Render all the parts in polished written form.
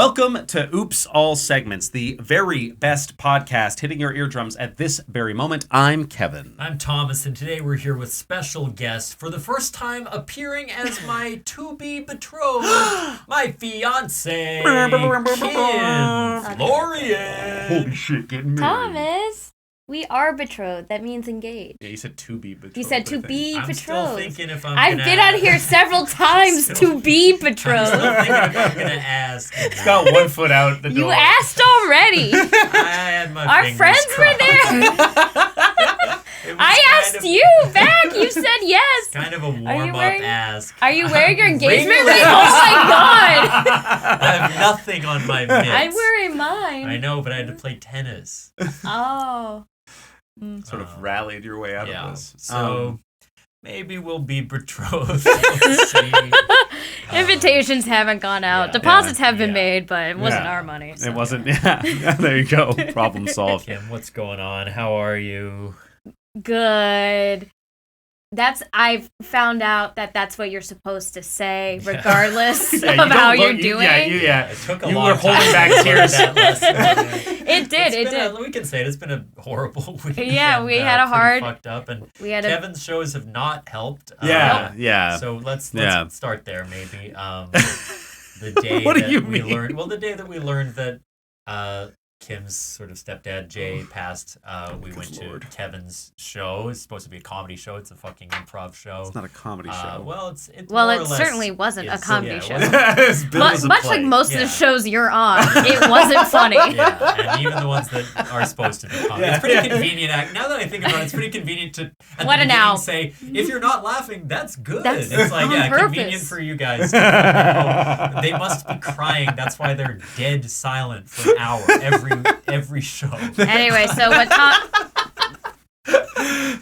Welcome to Oops All Segments, the very best podcast hitting your eardrums at this very moment. I'm Kevin. I'm Thomas, and today we're here with special guest for the first time appearing as my to-be betrothed, my fiancé, Kim Florian. Holy shit, getting married. Thomas, we are betrothed. That means engaged. Yeah, you said to be betrothed. You said to be I'm betrothed. still thinking if I've been on here several times to be I'm betrothed. still thinking if I'm going to ask. It's got 1 foot out the door. You asked already. I had my Our fingers friends were crossed. there. It was I asked you back. You said yes. Kind of a warm-up ask. Are you wearing your engagement Ring ring? Oh my god. I have nothing on my mitts. I'm wearing mine. I know, but I had to play tennis. Oh. Sort of rallied your way out of this. So maybe we'll be betrothed. We'll see. Invitations haven't gone out. yeah. Deposits have been Yeah. made, but it wasn't our money. So. It wasn't, yeah. There you go. Problem solved. Kim, what's going on? How are you? Good. I've found out that that's what you're supposed to say, regardless Yeah, you of how don't you're look- doing. It took a You long were time holding to back learn tears. that lesson. It did. We can say it. It's been a horrible week. Yeah, we had a pretty hard- fucked up, and We had Kevin's shows have not helped. Yeah. So let's Yeah. start there, maybe. The day What do that you we mean? learned. Well, the day that we learned that Kim's sort of stepdad Jay passed. We went Lord. to Kevin's show. It's supposed to be a comedy show. It's a fucking improv show. It's not a comedy show. Well, it's Well, more it or less certainly wasn't a is. comedy Yeah, it show. wasn't. It's billed as a Much play. like most of Yeah. the shows you're on, it wasn't funny. Yeah, and even the ones that are supposed to be comedy. Yeah. It's pretty convenient. Now that I think about it, it's pretty convenient to at What the an beginning owl. say, if you're not laughing, that's good. That's It's like, on yeah, purpose. convenient for you guys. Oh, they must be crying. That's why they're dead silent for an hour every show. Anyway, so what Tom...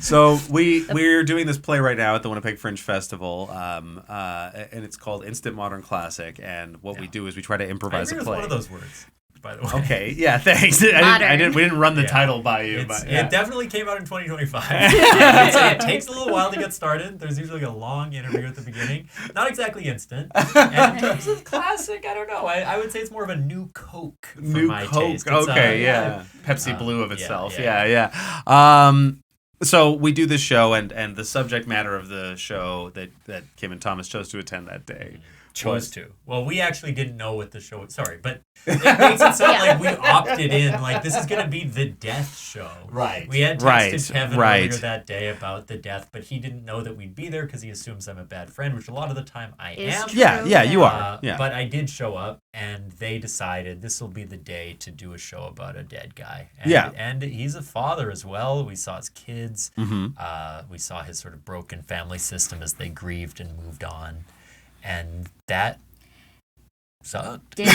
So we're doing this play right now at the Winnipeg Fringe Festival, and it's called Instant Modern Classic. And what we do is we try to improvise a I agree with play. one of those words, by the way. Okay, yeah, thanks. We didn't run the title by you, but yeah. It definitely came out in 2025. I'd say it takes a little while to get started. There's usually a long interview at the beginning. Not exactly instant. And in terms of classic, I don't know. I would say it's more of a new Coke for my taste. It's, Okay, yeah. Pepsi Blue of itself. yeah. Yeah. So we do this show, and the subject matter of the show that Kim and Thomas chose to attend that day. Chose to. Well, we actually didn't know what the show was. Sorry, but it makes it sound like we opted in. Like, this is going to be the death show. Right. We had texted Kevin Right. earlier that day about the death, but he didn't know that we'd be there because he assumes I'm a bad friend, which a lot of the time I am. true. Yeah, you are. Yeah. But I did show up, and they decided this will be the day to do a show about a dead guy. And, Yeah. And he's a father as well. We saw his kids. Mm-hmm. We saw his sort of broken family system as they grieved and moved on. And that sucked. Didn't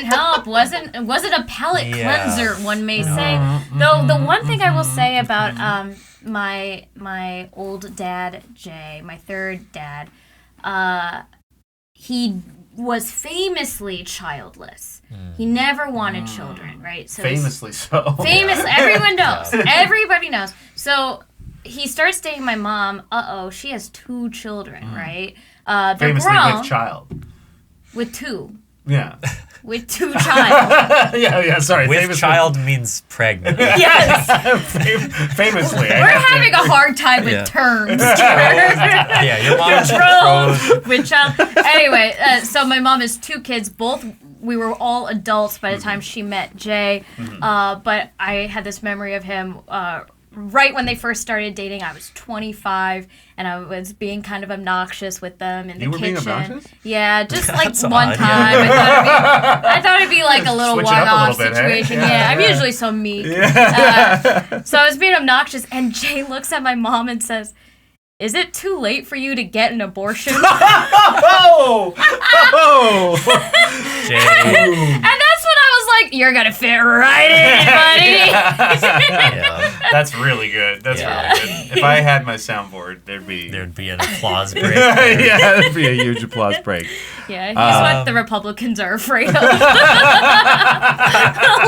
help. Wasn't a palate cleanser, one may say. Though the one thing I will say about my old dad Jay, my third dad, he was famously childless. He never wanted children, right? So Famously so. Famously, everyone knows. Everybody knows. So he starts dating my mom. She has 2 children, right? They're Famously grown. with child. With 2. Yeah. With 2 child. yeah, sorry. With famously. child means pregnant. Yes. Famously. We're having a hard time with terms. Yeah, your mom is Betrothed with child. Anyway, so my mom has 2 kids. We were all adults by the time she met Jay. But I had this memory of him right when they first started dating. I was 25, and I was being kind of obnoxious with them in the kitchen. You were being obnoxious? Yeah, just like That's one odd, time. yeah. I thought it'd be like a little Switch it up a one-off little bit, hey? situation. Yeah, Yeah, I'm yeah. usually so meek. So I was being obnoxious, and Jay looks at my mom and says, "Is it too late for you to get an abortion?" Oh! Jay, And that's when I was like, "You're gonna fit right in, buddy." yeah, That's really good. That's Yeah. really good. If I had my soundboard, there'd be an applause break. yeah, there'd be a huge applause break. Yeah, he's what the Republicans are afraid of.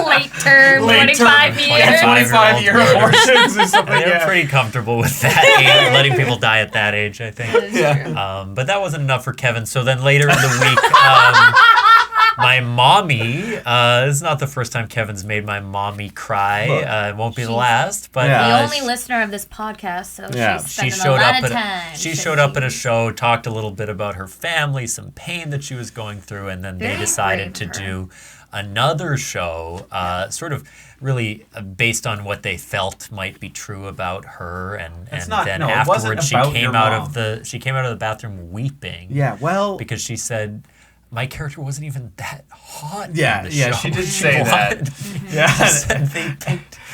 Late term, 25 years. 25-year abortions or something. They're Yeah. pretty comfortable with that age, letting people die at that age, I think. That is true. But that wasn't enough for Kevin. So then later in the week, My mommy, it's not the first time Kevin's made my mommy cry. It won't be the last. But the only listener of this podcast, so she's spending a lot of time. She showed up at a show, talked a little bit about her family, some pain that she was going through, and then they decided to do another show, sort of really based on what they felt might be true about her, and then afterwards she came out of the bathroom weeping. Yeah, well, because she said my character wasn't even that hot. Yeah, in the show. she did say that. Yeah.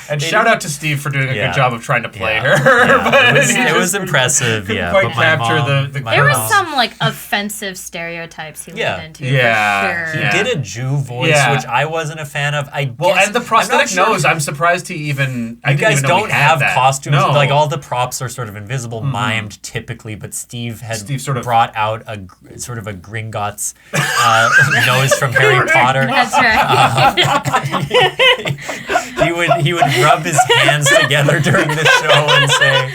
And shout out to Steve for doing a good job of trying to play her. Yeah, but it was impressive. Yeah, quite capture the there was some like offensive stereotypes he leaned into. Yeah, for sure. He did a Jew voice, which I wasn't a fan of. And the prosthetic nose. I'm surprised he even. You guys don't have costumes. No. Like all the props are sort of invisible, mimed typically. But Steve sort of brought out a sort of a Gringotts nose from Harry Potter. That's right. He would rub his hands together during the show and say,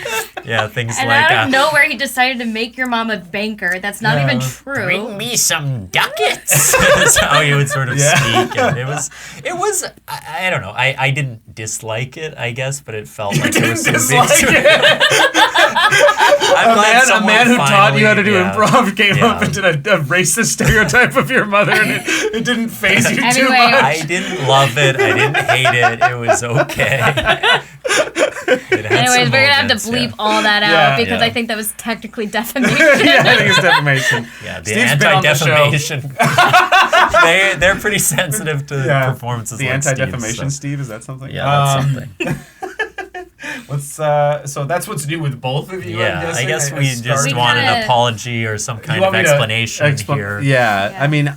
things and like. And out of nowhere, he decided to make your mom a banker. That's not even true. Bring me some ducats. That's how he would sort of speak, and it was. I don't know. I didn't dislike it, I guess, but it felt like there was some big. A man who taught you how to do improv came up and did a racist stereotype of your mother, and it didn't faze you too much. I didn't love it. I didn't hate it. It was okay. Anyways, we're gonna have to bleep all that out because I think that was technically defamation. I think it's defamation. Yeah, the anti-defamation. They're pretty sensitive to performances. The like anti-defamation, Steve's, Steve, is that something? Yeah, that's something. So that's what's new with both of you. Yeah, I guess we just want an apology or some kind of explanation here. Yeah, I mean,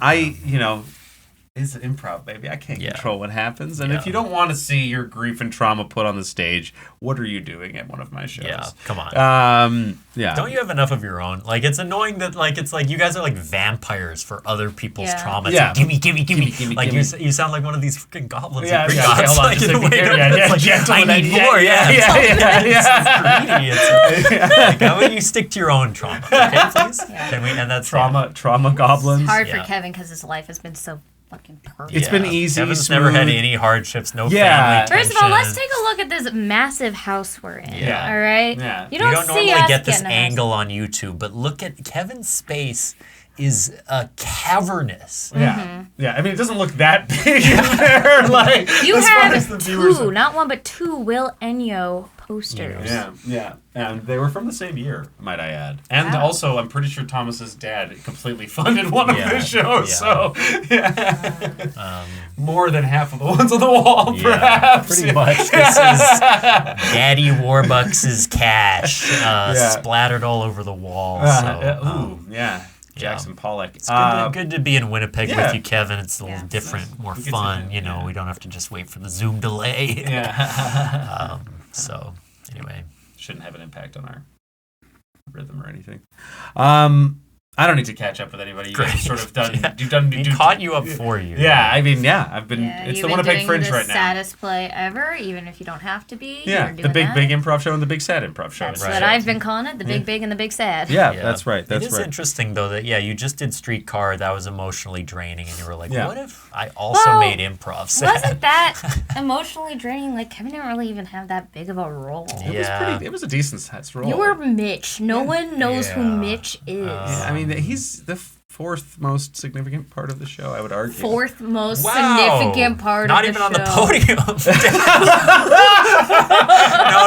it's improv, baby. I can't control what happens. And if you don't want to see your grief and trauma put on the stage, what are you doing at one of my shows? Yeah, come on. Don't you have enough of your own? Like, it's annoying that, like, it's like you guys are like vampires for other people's trauma. It's like, gimme. Like, you sound like one of these freaking goblins. Yeah, gods. Like, in a way I need more. It's greedy. Like, how about you stick to your own trauma? Okay, please? Can we? And that's trauma goblins. It's hard for Kevin because his life has been so fucking perfect. It's been easy. Kevin's never had any hardships, no family tension. First of all, let's take a look at this massive house we're in. Yeah. All right? Yeah. You don't normally us get this angle on YouTube, but look at Kevin's space is cavernous. Yeah. Yeah. I mean, it doesn't look that big in there. Like, you have two, not one, but two Will Enyo posters. Yeah. And they were from the same year, might I add. And also, I'm pretty sure Thomas's dad completely funded one of his shows. So, more than half of the ones on the wall, perhaps. Pretty much. This is Daddy Warbucks' cash splattered all over the wall. Jackson Pollock. It's good to be in Winnipeg with you, Kevin. It's a little different, more fun. We don't have to just wait for the Zoom delay. So, anyway. Shouldn't have an impact on our rhythm or anything. I don't need to catch up with anybody. You guys sort of done. We caught you up for you. Yeah, I mean, I've been. It's the Winnipeg Fringe right now. Saddest play ever, even if you don't have to be. Yeah, the big improv show and the big sad improv show. That's what I've been calling it: the big and the big sad. Yeah, that's right. It is interesting though that you just did Streetcar. That was emotionally draining, and you were like, what if I also made improv sad? Wasn't that emotionally draining? Like Kevin didn't really even have that big of a role. It was a decent sized role. You were Mitch. No one knows who Mitch is. I mean, he's the fourth most significant part of the show, I would argue. Fourth most significant part of the show. Not even on the podium.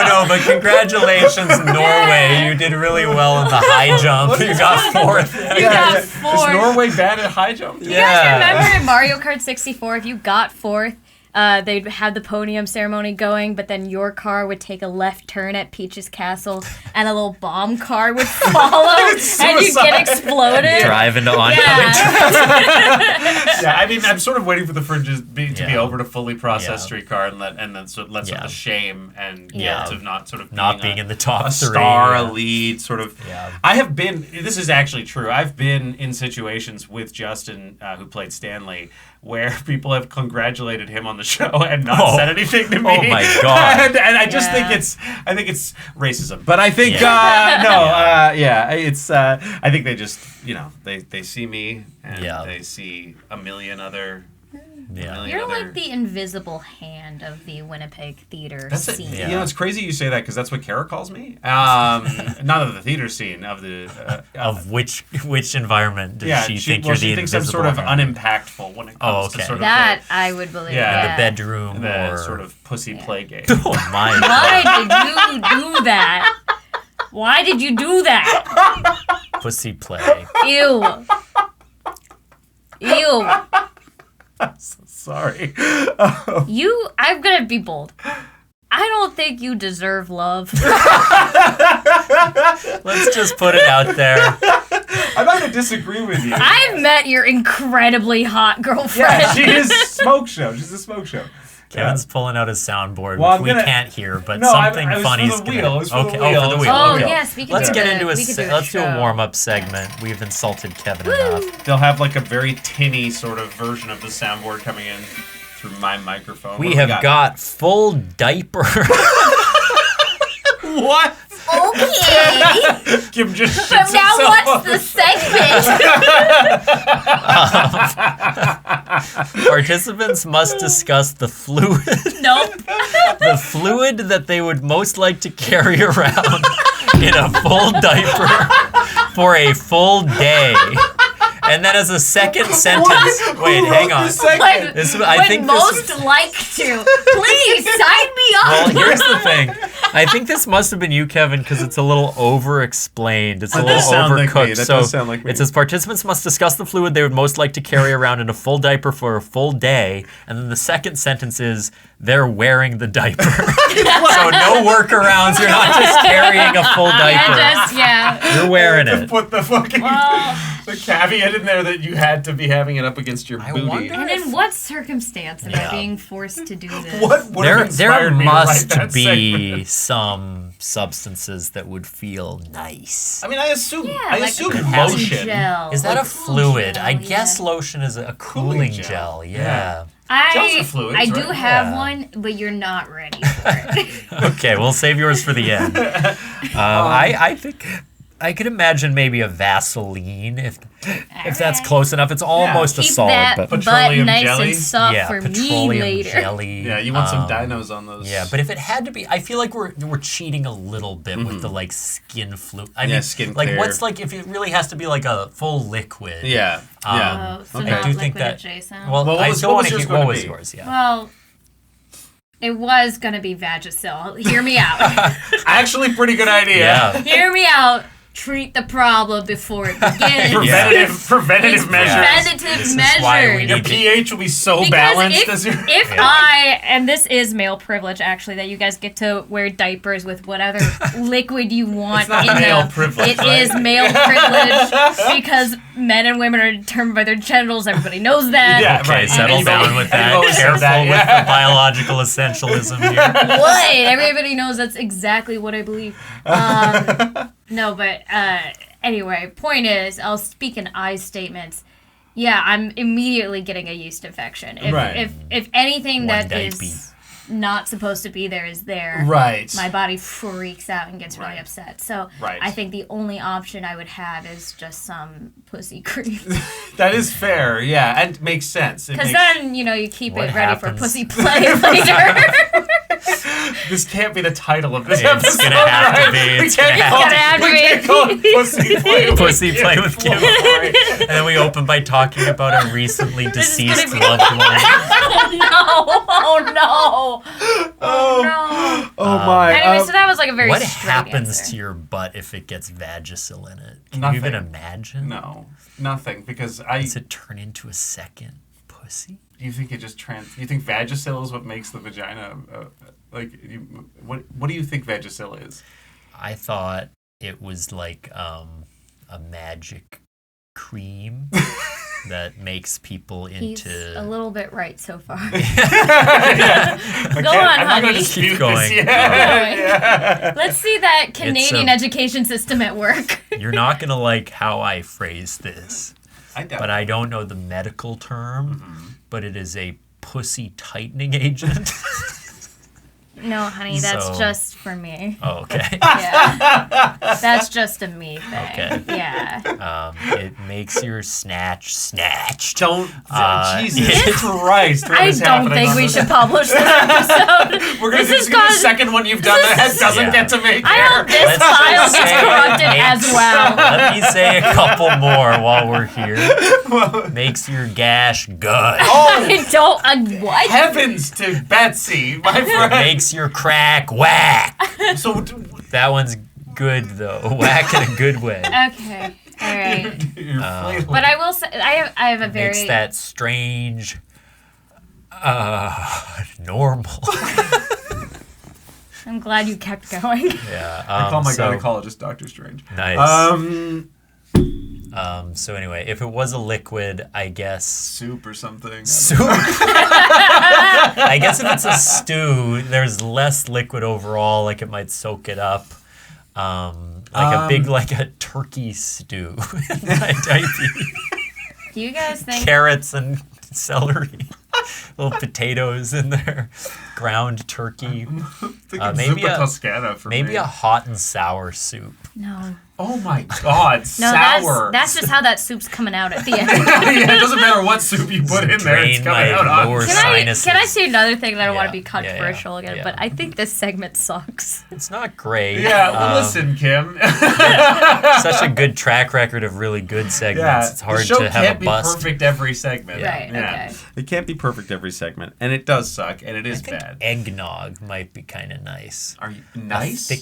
No, but congratulations, Norway. You did really well in the high jump. You got fourth. You got fourth. Is Norway bad at high jump? You guys remember in Mario Kart 64, if you got fourth, they'd have the podium ceremony going, but then your car would take a left turn at Peach's Castle, and a little bomb car would follow, and you'd get exploded. Drive into oncoming I mean, I'm sort of waiting for the fringes to be over to fully process Streetcar and let some of the shame and guilt of not being in the top three, a lead, sort of. I have been. This is actually true. I've been in situations with Justin, who played Stanley, where people have congratulated him on the show and not said anything to me. Oh my God. and I just think it's racism. But I think it's I think they just they see me and they see a million other. You're like the invisible hand of the Winnipeg theater scene. It's crazy you say that because that's what Kara calls me. Not of the theater scene, of the of which environment does she think you're the invisible? She thinks I'm sort of unimpactful when it comes to sort of that I would believe. The bedroom the or sort of pussy play game. Oh my! Why did you do that? Why did you do that? Pussy play. Ew. I'm so sorry. I'm gonna be bold. I don't think you deserve love. Let's just put it out there. I'm not gonna disagree with you. I've met your incredibly hot girlfriend. Yeah, she is smoke show. She's a smoke show. Kevin's pulling out his soundboard, which we can't hear, but something funny's going to... Okay, for the wheel. Oh, okay. yes, we can Let's do get it. into let's do a warm-up segment. Yeah. We've insulted Kevin enough. They'll have like a very tinny sort of version of the soundboard coming in through my microphone. We have got full diaper. What? Okay. Kim just So now what's the segment? Participants must discuss the fluid. Nope. The fluid that they would most like to carry around in a full diaper for a full day. And then as a second sentence, wait, hang on. I think most like to. Please sign me up. Well, here's the thing. I think this must have been you, Kevin, because it's a little over-explained. It's a little overcooked. Like it says participants must discuss the fluid they would most like to carry around in a full diaper for a full day. And then the second sentence is they're wearing the diaper. So no workarounds. You're not just carrying a full diaper. You're wearing it. Put the fucking the caveat in there that you had to be having it up against your booty. And in what circumstance am I being forced to do this? There must be some substances that would feel nice. I mean, I assume lotion. Gel. Is that a fluid? Gel, I guess lotion is a cooling gel. Yeah. I do have one, but you're not ready for it. Okay, we'll save yours for the end. I think I could imagine maybe a Vaseline if that's close enough. It's almost a solid, but petroleum nice jelly. And soft for me later. Jelly. Yeah, you want some dinos on those. Yeah, but if it had to be, I feel like we're cheating a little bit with the like skin fluid. I mean, skin like clear. what's like if it really has to be like a full liquid? Yeah. So not I do think that. adjacent. Well, what was yours? Yeah. Well, it was gonna be Vagisil. Hear me out. Actually, pretty good idea. Yeah. Hear me out. Treat the problem before it begins. Preventative measures. Preventative measures. Your pH will be so because balanced if and this is male privilege actually, that you guys get to wear diapers with whatever liquid you want. It's not male privilege. It is male privilege because men and women are determined by their genitals. Everybody knows that. Yeah, okay, right. Settle down with that. Careful with the biological essentialism here. What? Everybody knows that's exactly what I believe. No, but anyway, point is, I'll speak in I statements. Yeah, I'm immediately getting a yeast infection. If anything that is not supposed to be there is there, right, my body freaks out and gets really upset. So I think the only option I would have is just some pussy cream. That is fair, yeah, and makes sense. Because then, you keep it ready for pussy play later. This can't be the title of this episode. It's gonna have to be. We can't call it Pussy Play with Pussy Play with Kim. And then we open by talking about a recently deceased loved one. Oh no! Oh my! Anyway, so that was like a very. What happens to your butt if it gets Vagisil in it? Can you even imagine? No, nothing. Because does it turn into a second pussy? Do you think it just you think Vagisil is what makes the vagina what do you think Vagisil is? I thought it was like a magic cream that makes people into. He's a little bit right so far. Go on, honey. Keep going. Yeah. Let's see that Canadian education system at work. You're not gonna like how I phrase this, but I don't know the medical term. But it is a pussy tightening agent. No, honey, that's So- just for me. Oh, okay. Yeah. That's just a me thing. Okay. Yeah. It makes your snatched. Don't. Jesus yeah. Christ. What I is don't happening think on we this? should publish this episode. We're going to This do is the second one you've done that doesn't Yeah. get to make I air. hope this Let's file just gets say corrupted it as makes- well. Let me say a couple more while we're here. Makes your gash good. Oh, I don't. What? heavens to Betsy, my It friend. makes your crack whack. So, That one's good though. Whack in a good way. Okay. All right. you're flailing. But I will say, I have a very. Makes that strange, normal. I'm glad you kept going. Yeah. I call my so, gynecologist Dr. Strange. Nice. So anyway, if it was a liquid, I guess Soup or something. soup. I guess if it's a stew, there's less liquid overall. Like it might soak it up. Like a turkey stew. Do you guys think? Carrots and celery, little potatoes in there, ground turkey. Thinking maybe Zuppa a- Toscana for Maybe me. a hot and sour soup. No. Oh my God, No, sour. that's just how that soup's coming out at the end. Yeah, it doesn't matter what soup you put in there, it's Drain coming my out on. lower Can I say another thing that I don't want to be Yeah, controversial yeah, again? yeah. But I think this segment sucks. It's not great. Yeah, well, listen, Kim. Such a good track record of really good segments. Yeah, It's hard the show to have can't a be bust. perfect every segment. Right, okay. It can't be perfect every segment, and it does suck, and it I is think bad. eggnog might be kind of nice. Are you nice? A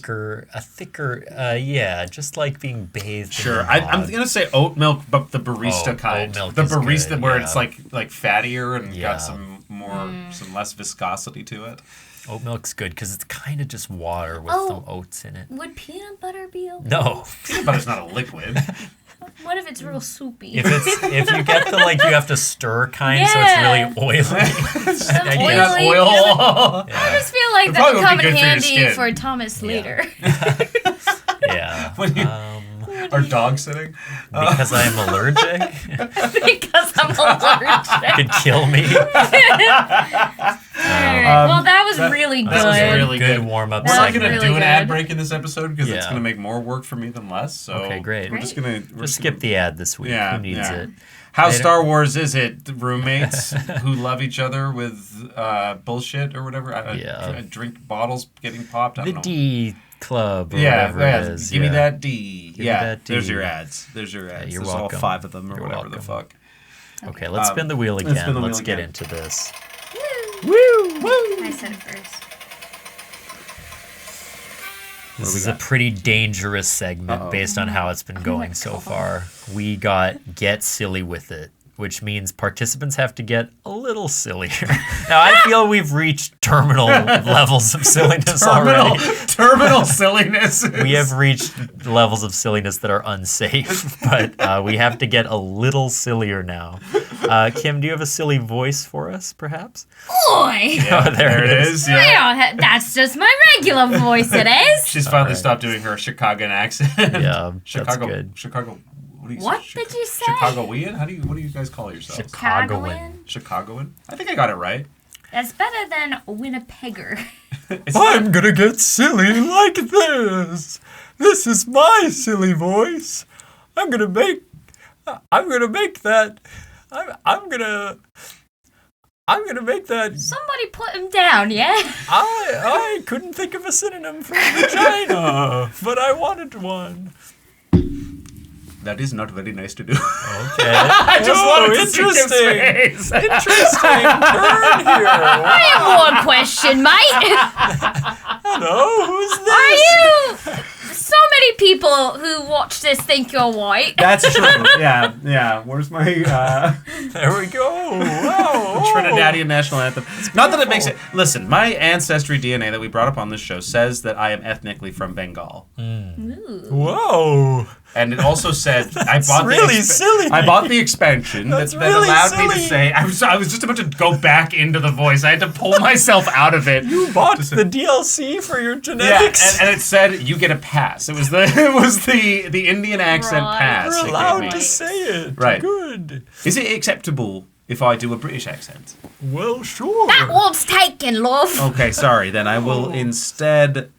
thicker, yeah, just like being bathed. Sure, in I'm eggnog. gonna say oat milk, but the barista Oh, kind. oat milk the is barista good, where yeah. it's like fattier and Yeah. got some less viscosity to it. Oat milk's good because it's kind of just water with Oh. some oats in it. Would peanut butter be okay? No, But it's not a liquid. What if it's real soupy? if you get the like you have to stir kind, so Yeah. it's really oily. Some Peanut oily oil. I just feel like It that probably would would be come in good for your handy skin. for Thomas later. Yeah. When you- Are dog sitting? Because I'm allergic, Because I'm allergic. could kill me. Alright, well, that was really good. that was really good good. warm up We're not That's gonna segment. do really an ad good. break in this episode because it's Yeah. gonna make more work for me than less. So Okay, great. We're just gonna Just skip the ad this week. Yeah, Who needs yeah. it? How Later. Star Wars is it? Roommates who love each other with bullshit or whatever. Yeah. Drink bottles getting popped. I The don't know. D Club or Yeah, whatever yeah. it is. Give me yeah. that D. Give me yeah, that there's D. your ads. There's your ads. you're There's all welcome. 5 of them or You're whatever the welcome. fuck. Okay, let's spin the wheel let's again. spin the wheel Let's get again. into this. Woo! Woo! I said it first. This we is a got? pretty dangerous segment Uh-oh. based on how it's been going so far. We got Get Silly With It, which means participants have to get a little sillier. Now, I feel we've reached terminal levels of silliness already. Terminal silliness. We have reached levels of silliness that are unsafe, but we have to get a little sillier now. Kim, do you have a silly voice for us, perhaps? Boy! Oh, there it is. Yeah. That's just my regular voice, it is. She's finally Alright. stopped doing her Chicagoan accent. Yeah, Chicago. that's good. Chicago. What did you say? Chicagoan? What do you guys call yourselves? Chicagoan? Chicagoan? I think I got it right. That's better than Winnipegger. It's not- gonna get silly like this. This is my silly voice. I'm gonna make that. I'm gonna make that. Somebody put him down, yeah? I couldn't think of a synonym for vagina, but I wanted one. That is not very nice to do. Okay. I just wanted to see Kim's face. Interesting turn here. I have one question, mate. Hello, who's this? Are you? So many people who watch this think you're white. That's true. Yeah. Where's my There we go. Wow. Trinidadian national anthem? Not that it makes it. Listen, my ancestry DNA that we brought up on this show says that I am ethnically from Bengal. Ooh. Whoa. And it also said I bought really the silly. I bought the expansion that really allowed me to silly. say I was just about to go back into the voice. I had to pull myself out of it. You bought the DLC for your Yeah, genetics. and it said you get a pass. It was the Indian accent Right. pass. You're it gave allowed me. to say it. Right. Good. Is it acceptable if I do a British accent? Well, sure. That one's taken, love. Okay, sorry. Then I will instead.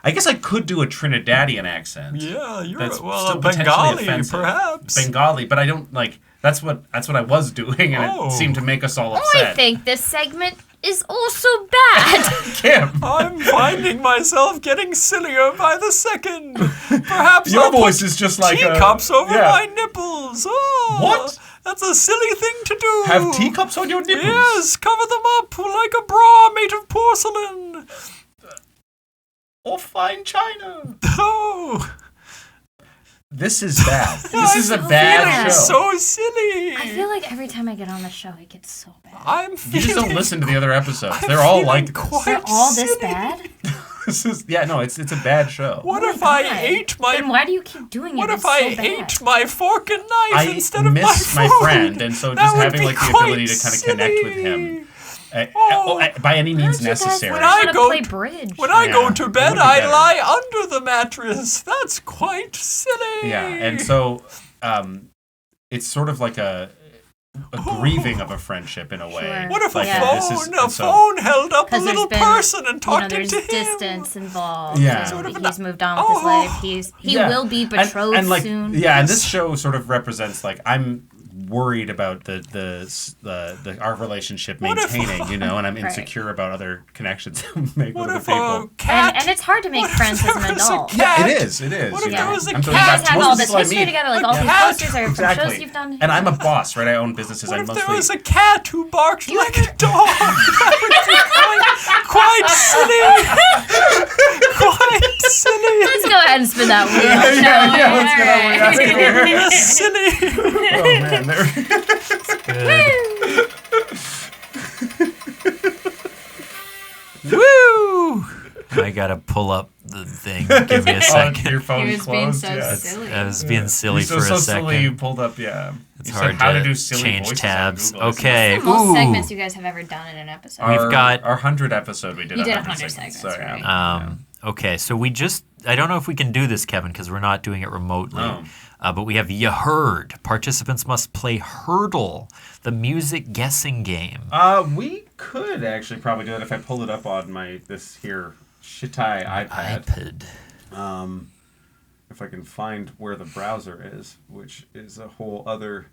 I guess I could do a Trinidadian accent. Yeah, you're That's well, still a potentially Bengali, offensive. perhaps. Bengali, but I don't like. That's what I was doing, and Oh. it seemed to make us all upset. I think this segment is also bad. Kim, I'm finding myself getting sillier by the second. Perhaps your I'll voice put is just like teacups over yeah. my nipples. Oh, What? That's a silly thing to do. Have teacups on your nipples? Yes, cover them up like a bra made of porcelain. Or fine china. Oh, This is bad. This is a bad feeling show. so silly. I feel like every time I get on the show, it gets so bad. I'm You feeling. just don't listen to the other episodes. I'm They're all feeling like quite They're all this silly. bad? this is it's a bad show. What Oh if my I God. ate my? Then why do you keep doing What it? if It's I so bad. ate my fork and knife I instead of miss my my food? friend, and so That just would having be like the quite ability to kind of connect with him silly. Oh. by any Why means don't you guys necessary. When learn I how to go play to- bridge? When I go Yeah, to it bed, would be I better. lie under the mattress. That's quite silly. Yeah, and so it's sort of like a grieving of a friendship in a way. Sure. What if Like, Yeah. a phone held up a 'Cause there's little been, person and talked there's into him? distance involved. Yeah. and Sort of an- he's moved on with his Oh. life. He Yeah. will be betrothed and like, soon. Yeah, and this show sort of represents like I'm worried about the our relationship What if- maintaining, you know, and I'm Right. insecure about other connections I make What with if other a people. cat? And it's hard to make What if friends as there an was a adult. cat? Yeah, it is. What if you there know. was a I'm cat? talking You guys about have most all of this people I history meet. together, like all these cat. posters are from Exactly. shows you've done. And I'm a boss, right? I own businesses. What I if mostly there was a cat who barked like a dog? That would be quite silly. Quite silly. Let's go ahead and spin that wheel, Yeah, shall we? yeah, let's get on with All that. right. Silly. Oh man, Woo! I gotta pull up the thing. Give me a second. your phone He was being closed. so Yeah. silly. I was being silly So for a silly you second. pulled up. Yeah, It's you hard said how to to do silly change voices tabs. on Google. Okay. The most Ooh. segments you guys have ever done in an episode. We've got- our 100 episode. We did. You did 100 100 segments. segments, So, yeah. right. Okay, so I don't know if we can do this, Kevin, because we're not doing it remotely. Oh. But we have You Heard. Participants must play Heardle, the music guessing game. We could actually probably do that if I pulled it up on this here shitai iPad. If I can find where the browser is, which is a whole other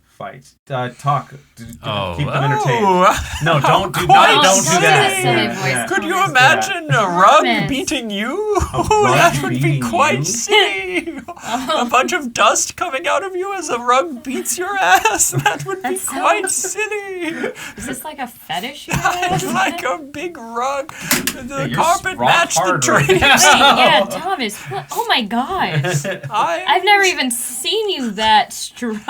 fight. Talk. Keep them entertained. No, don't do Quite don't do that. silly Yeah, voice. yeah. Could you Thomas. imagine a rug Thomas. beating you? rug That would be beating quite you? silly. A bunch of dust coming out of you as a rug beats your ass. That would be That quite sounds- silly. Is this like a fetish? You have? Like a big rug. The you're carpet rock matched the hard right drapes. now. Yeah, Thomas. What? Oh my gosh. I've never even seen you that strong.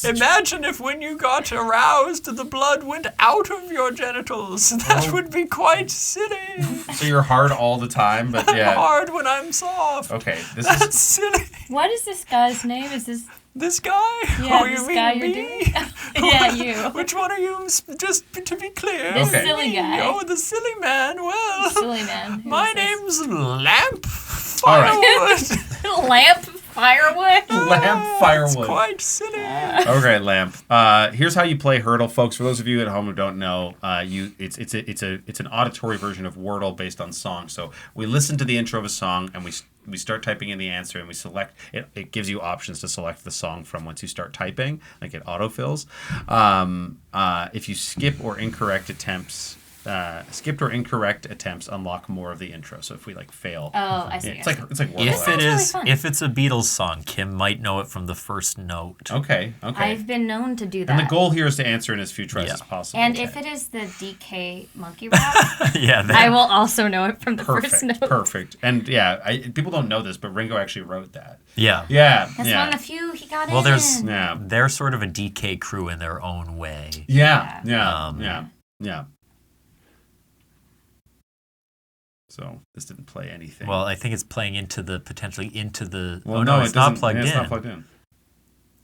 Imagine if when you got aroused, the blood went out of your genitals. That would be quite silly. So you're hard all the time, but I'm yeah. hard when I'm soft. Okay, this That's is silly. What is this guy's name? Is this? This guy? Yeah, Oh, you this mean guy me? you're doing. Yeah, you. Which one are you? Just to be clear. This Okay. silly Me. guy. Oh, the silly man. Well, Silly man. Who my is this? name's Lamp All right. Firewood. Lamp Firewood. Lamp It's Firewood. quite silly. Okay, Lamp. Here's how you play Heardle, folks. For those of you at home who don't know, it's an auditory version of Wordle based on song. So we listen to the intro of a song and we start typing in the answer and we select it. It gives you options to select the song from once you start typing, like it autofills. If you skipped or incorrect attempts unlock more of the intro. So if we fail, Oh, I see. it's like Wordle. If sounds it really is, fun. if it's a Beatles song, Kim might know it from the first note. Okay. I've been known to do that. And the goal here is to answer in as few tries Yeah. as possible. And if it is the DK monkey rap, Yeah. I will also know it from the first note. Perfect. And yeah, people don't know this, but Ringo actually wrote that. Yeah. Yeah. That's yeah. one of the few he got Well, in. there's Yeah. they're sort of a DK crew in their own way. Yeah. Yeah. So this didn't play anything. Well, I think it's playing potentially into the. Well, oh no, it it's not doesn't- plugged yeah, in. It's not plugged in.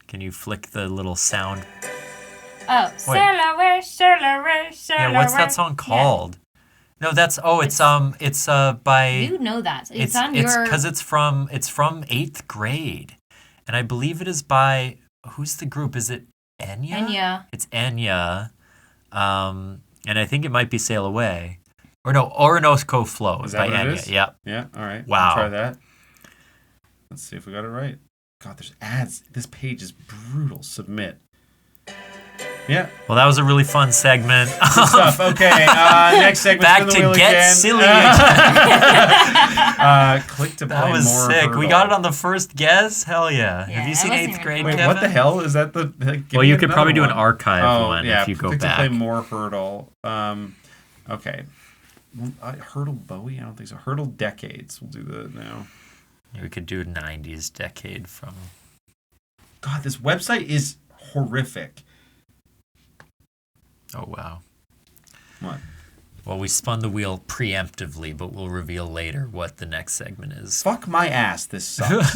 Can you flick the little sound? Oh, sail away, sail away, sail Yeah, what's away. that song called? No, that's it's by. You know that. It's on it's your. because it's from 8th grade, and I believe it is by who's the group? Is it Enya? Enya. It's Enya. And I think it might be Sail Away. Or no, Orinoco Flow Is by that what it Enya. is? Yeah. Yeah, all right. Wow. We'll try that. Let's see if we got it right. God, there's ads. This page is brutal. Submit. Yeah. Well, that was a really fun segment. Good stuff. Okay. Next segment. Back to Get Silly again. Click to play That was more sick. We Heardle. got it on the first guess. Hell yeah. Yeah, Have you that seen wasn't 8th even grade, Wait, Kevin? what the hell is that? Give Well, me you could another probably do an one. archive one yeah, if you go click back. to play more Heardle. Okay. Heardle Bowie? I don't think so. Heardle Decades. We'll do that now. We could do a 90s decade from... God, this website is horrific. Oh, wow. What? Well, we spun the wheel preemptively, but we'll reveal later what the next segment is. Fuck my ass. This sucks.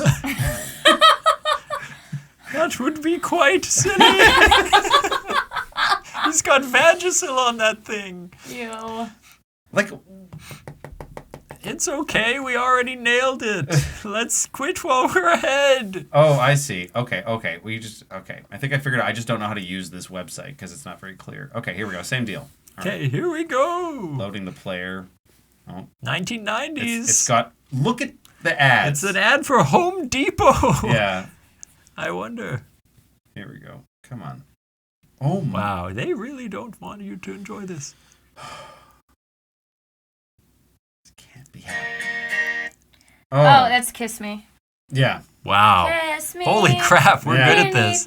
That would be quite silly. He's got Vagisil on that thing. Ew. Like, It's okay. We already nailed it. Let's quit while we're ahead. oh, I see. Okay. Okay. I think I figured out. I just don't know how to use this website because it's not very clear. Okay, here we go. Same deal. All right. Okay, here we go. Loading the player. Oh, 1990s. it's got. Look at the ads. It's an ad for Home Depot. Yeah. I wonder. Here we go. Come on. Oh my. Wow, they really don't want you to enjoy this. This can't be happening. Oh, that's Kiss Me. Yeah. Wow. Kiss me. Holy crap, we're Yeah. good at this.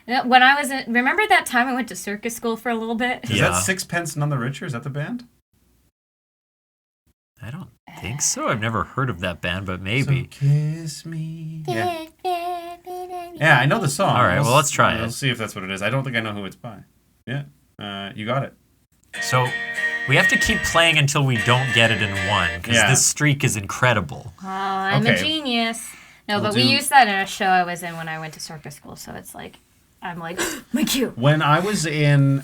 When I was in, remember that time I went to circus school for a little bit? Is Yeah. that Sixpence None the Richer? Is that the band? I don't think so. I've never heard of that band, but maybe. So kiss me. Yeah. Yeah, I know the song. All right, well, let's try We'll it. see if that's what it is. I don't think I know who it's by. Yeah. You got it. So we have to keep playing until we don't get it in one, because Yeah. this streak is incredible. Oh, I'm a Okay. genius. No, We'll but we do- used that in a show I was in when I went to circus school, so it's like, I'm like, my cue. When I was in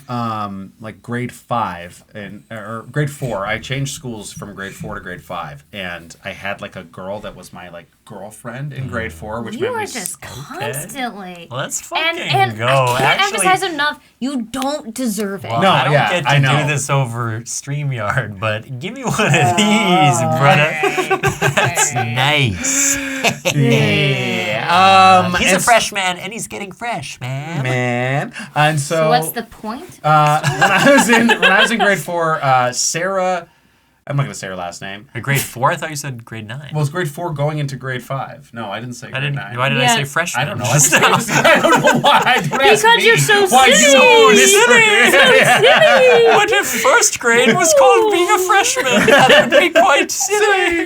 like grade 5 or grade 4, I changed schools from grade 4 to grade 5, and I had like a girl that was my like girlfriend in grade 4, which You meant are we just constantly. Well, let's fucking And go. I can't Actually, emphasize enough, you don't deserve it. well, No, I don't yeah, get to I know. do this over StreamYard, but give me one of these, brother. That's nice. Yeah. He's a freshman, and he's getting fresh, man. And so, So what's the point? when I was in grade 4, Sarah, I'm not gonna say her last name. Grade 4? I thought you said grade 9. Well, it's grade 4 going into grade 5. No, I didn't say grade 9. Why did I Yeah. say freshman? I don't know. I don't know why. Don't ask Because me. you're so Why silly. you What if first grade was called being a freshman? That would be quite silly.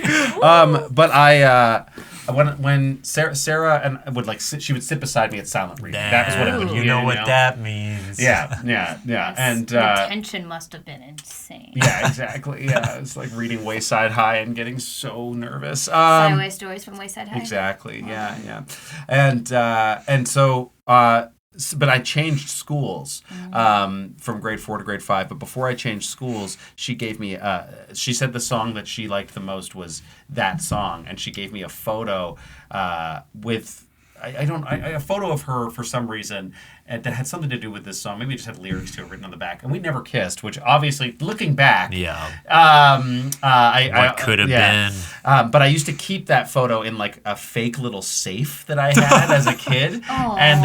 But I when Sarah and would like she would sit beside me at silent reading. That was what it would. You know what that means. Yeah, and the tension must have been insane. yeah, exactly. Yeah, it's like reading Wayside High and getting so nervous. Sideways Stories from Wayside High. Exactly. Yeah. And so, but I changed schools from grade 4 to grade 5. But before I changed schools, she gave me. She said the song that she liked the most was that song, and she gave me a photo with. A photo of her for some reason and that had something to do with this song. Maybe it just had lyrics to it written on the back. And we never kissed, which obviously, looking back, Yeah. what could have been. But I used to keep that photo in like a fake little safe that I had as a kid. And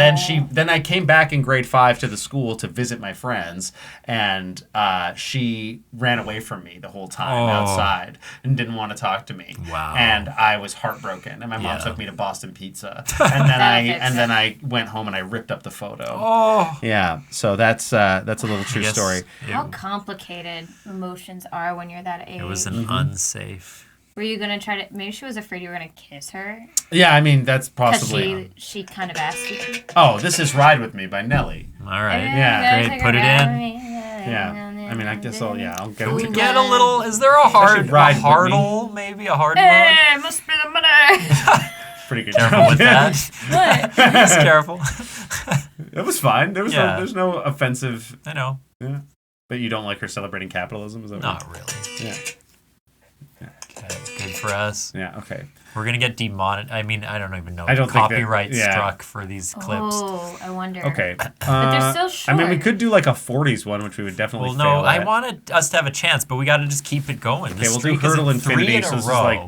then I came back in grade 5 to the school to visit my friends, and she ran away from me the whole time outside and didn't want to talk to me. Wow. And I was heartbroken. And my mom Yeah. took me to Boston Pizza, and then I went home and I ripped up the photo. Oh. Yeah. So that's a little true Yes. story. How complicated emotions are when you're that age. It was an unsafe. Were you gonna try to? Maybe she was afraid you were gonna kiss her Yeah, I mean that's because possibly. she kind of asked you to. Oh, this is "Ride with Me" by Nelly. All right. Yeah. Great. Put it in. Yeah. I mean, I guess I'll get Can we it. get a little? Is there a hard Ride With Me. Heardle? Maybe a hard mode. Hey, must be the money. Pretty good. Careful job. with that. What? Just careful. It was fine. There was Yeah. there's no offensive. I know. Yeah. But you don't like her celebrating capitalism, is that Not really. Yeah. Okay, good for us. Yeah. Okay. We're gonna get demonetized. I mean, I don't even know. I don't think that- Copyright yeah. struck for these clips. Oh, I wonder. Okay. But they're so short. I mean, we could do like a 40s one, which we would definitely Well, fail no, I at. wanted us to have a chance, but we got to just keep it going. Okay, This we'll do streak is Heardle at 3 Infinity, in so a this is row.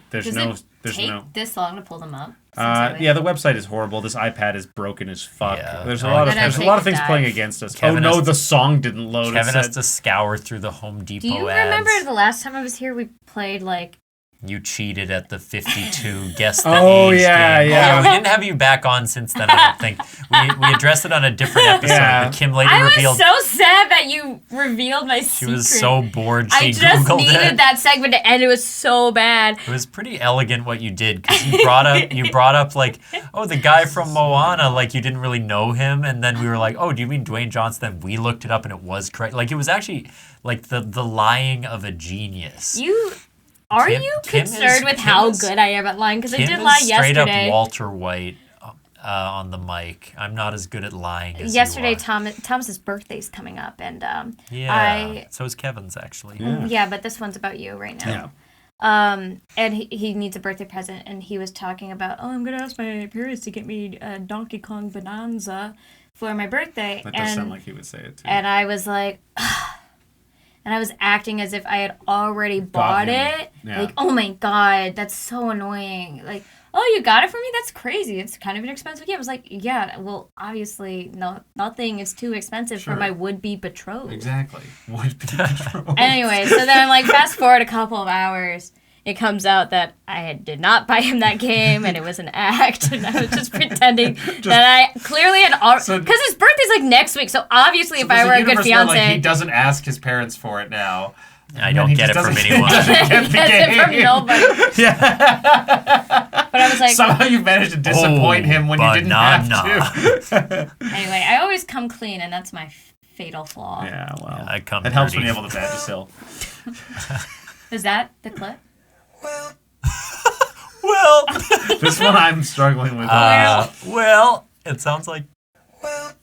there's Does no... it There's take no... this long to pull them up? Since Yeah, the website is horrible. This iPad is broken as fuck. Yeah. There's a Oh, lot of I'd there's a take lot a of things dive. playing against us. Kevin oh no, has the song didn't load. Kevin It has said- to scour through the Home Depot Do you ads. remember the last time I was here? We played like. You cheated at the 52 guess the Oh, age yeah, game. yeah. We didn't have you back on since then, I don't think. We addressed it on a different episode, Yeah. but Kim later I was revealed so sad that you revealed my she secret. was so bored I she just Googled needed it. that segment to end. It was so bad. It was pretty elegant what you did because you brought up like, oh, the guy from Moana, like you didn't really know him, and then we were like, oh, do you mean Dwayne Johnson? Then we looked it up and it was correct. Like it was actually like the lying of a genius. Are Kim- you Kim is- concerned with Kim how is- good I am at lying? Because I Kim did is lie straight yesterday. up Walter White on the mic. I'm not as good at lying as Yesterday, you are. Thomas's birthday's coming up, and Yeah. So is Kevin's actually. yeah, but this one's about you right now. Yeah. And he needs a birthday present, and he was talking about, oh, I'm gonna ask my parents to get me a Donkey Kong Bonanza for my birthday. That does sound like he would say it too. And I was like, and I was acting as if I had already bought him. it. Yeah. Like, oh my god, that's so annoying. Like, oh, you got it for me? That's crazy. It's kind of an expensive gift. I was like, yeah, well, obviously, nothing is too expensive Sure. for my would-be betrothed. Exactly. Would be controlled. Anyway, so then I'm like, fast forward a couple of hours. It comes out that I did not buy him that game, and it was an act, and I was just pretending that I clearly had already... Because his birthday's like next week, so obviously if I were a good fiance... Like, he doesn't ask his parents for it now. I don't get it from anyone. Get the Gets it from game. nobody. Yeah. But I was like... Somehow you managed to disappoint him when you didn't have to. Anyway, I always come clean, and that's my fatal flaw. Yeah, well. Yeah, I come it helps dirty. when you're able to badge yourself. Is that the clip? Well, This one I'm struggling with. well, it sounds like Well,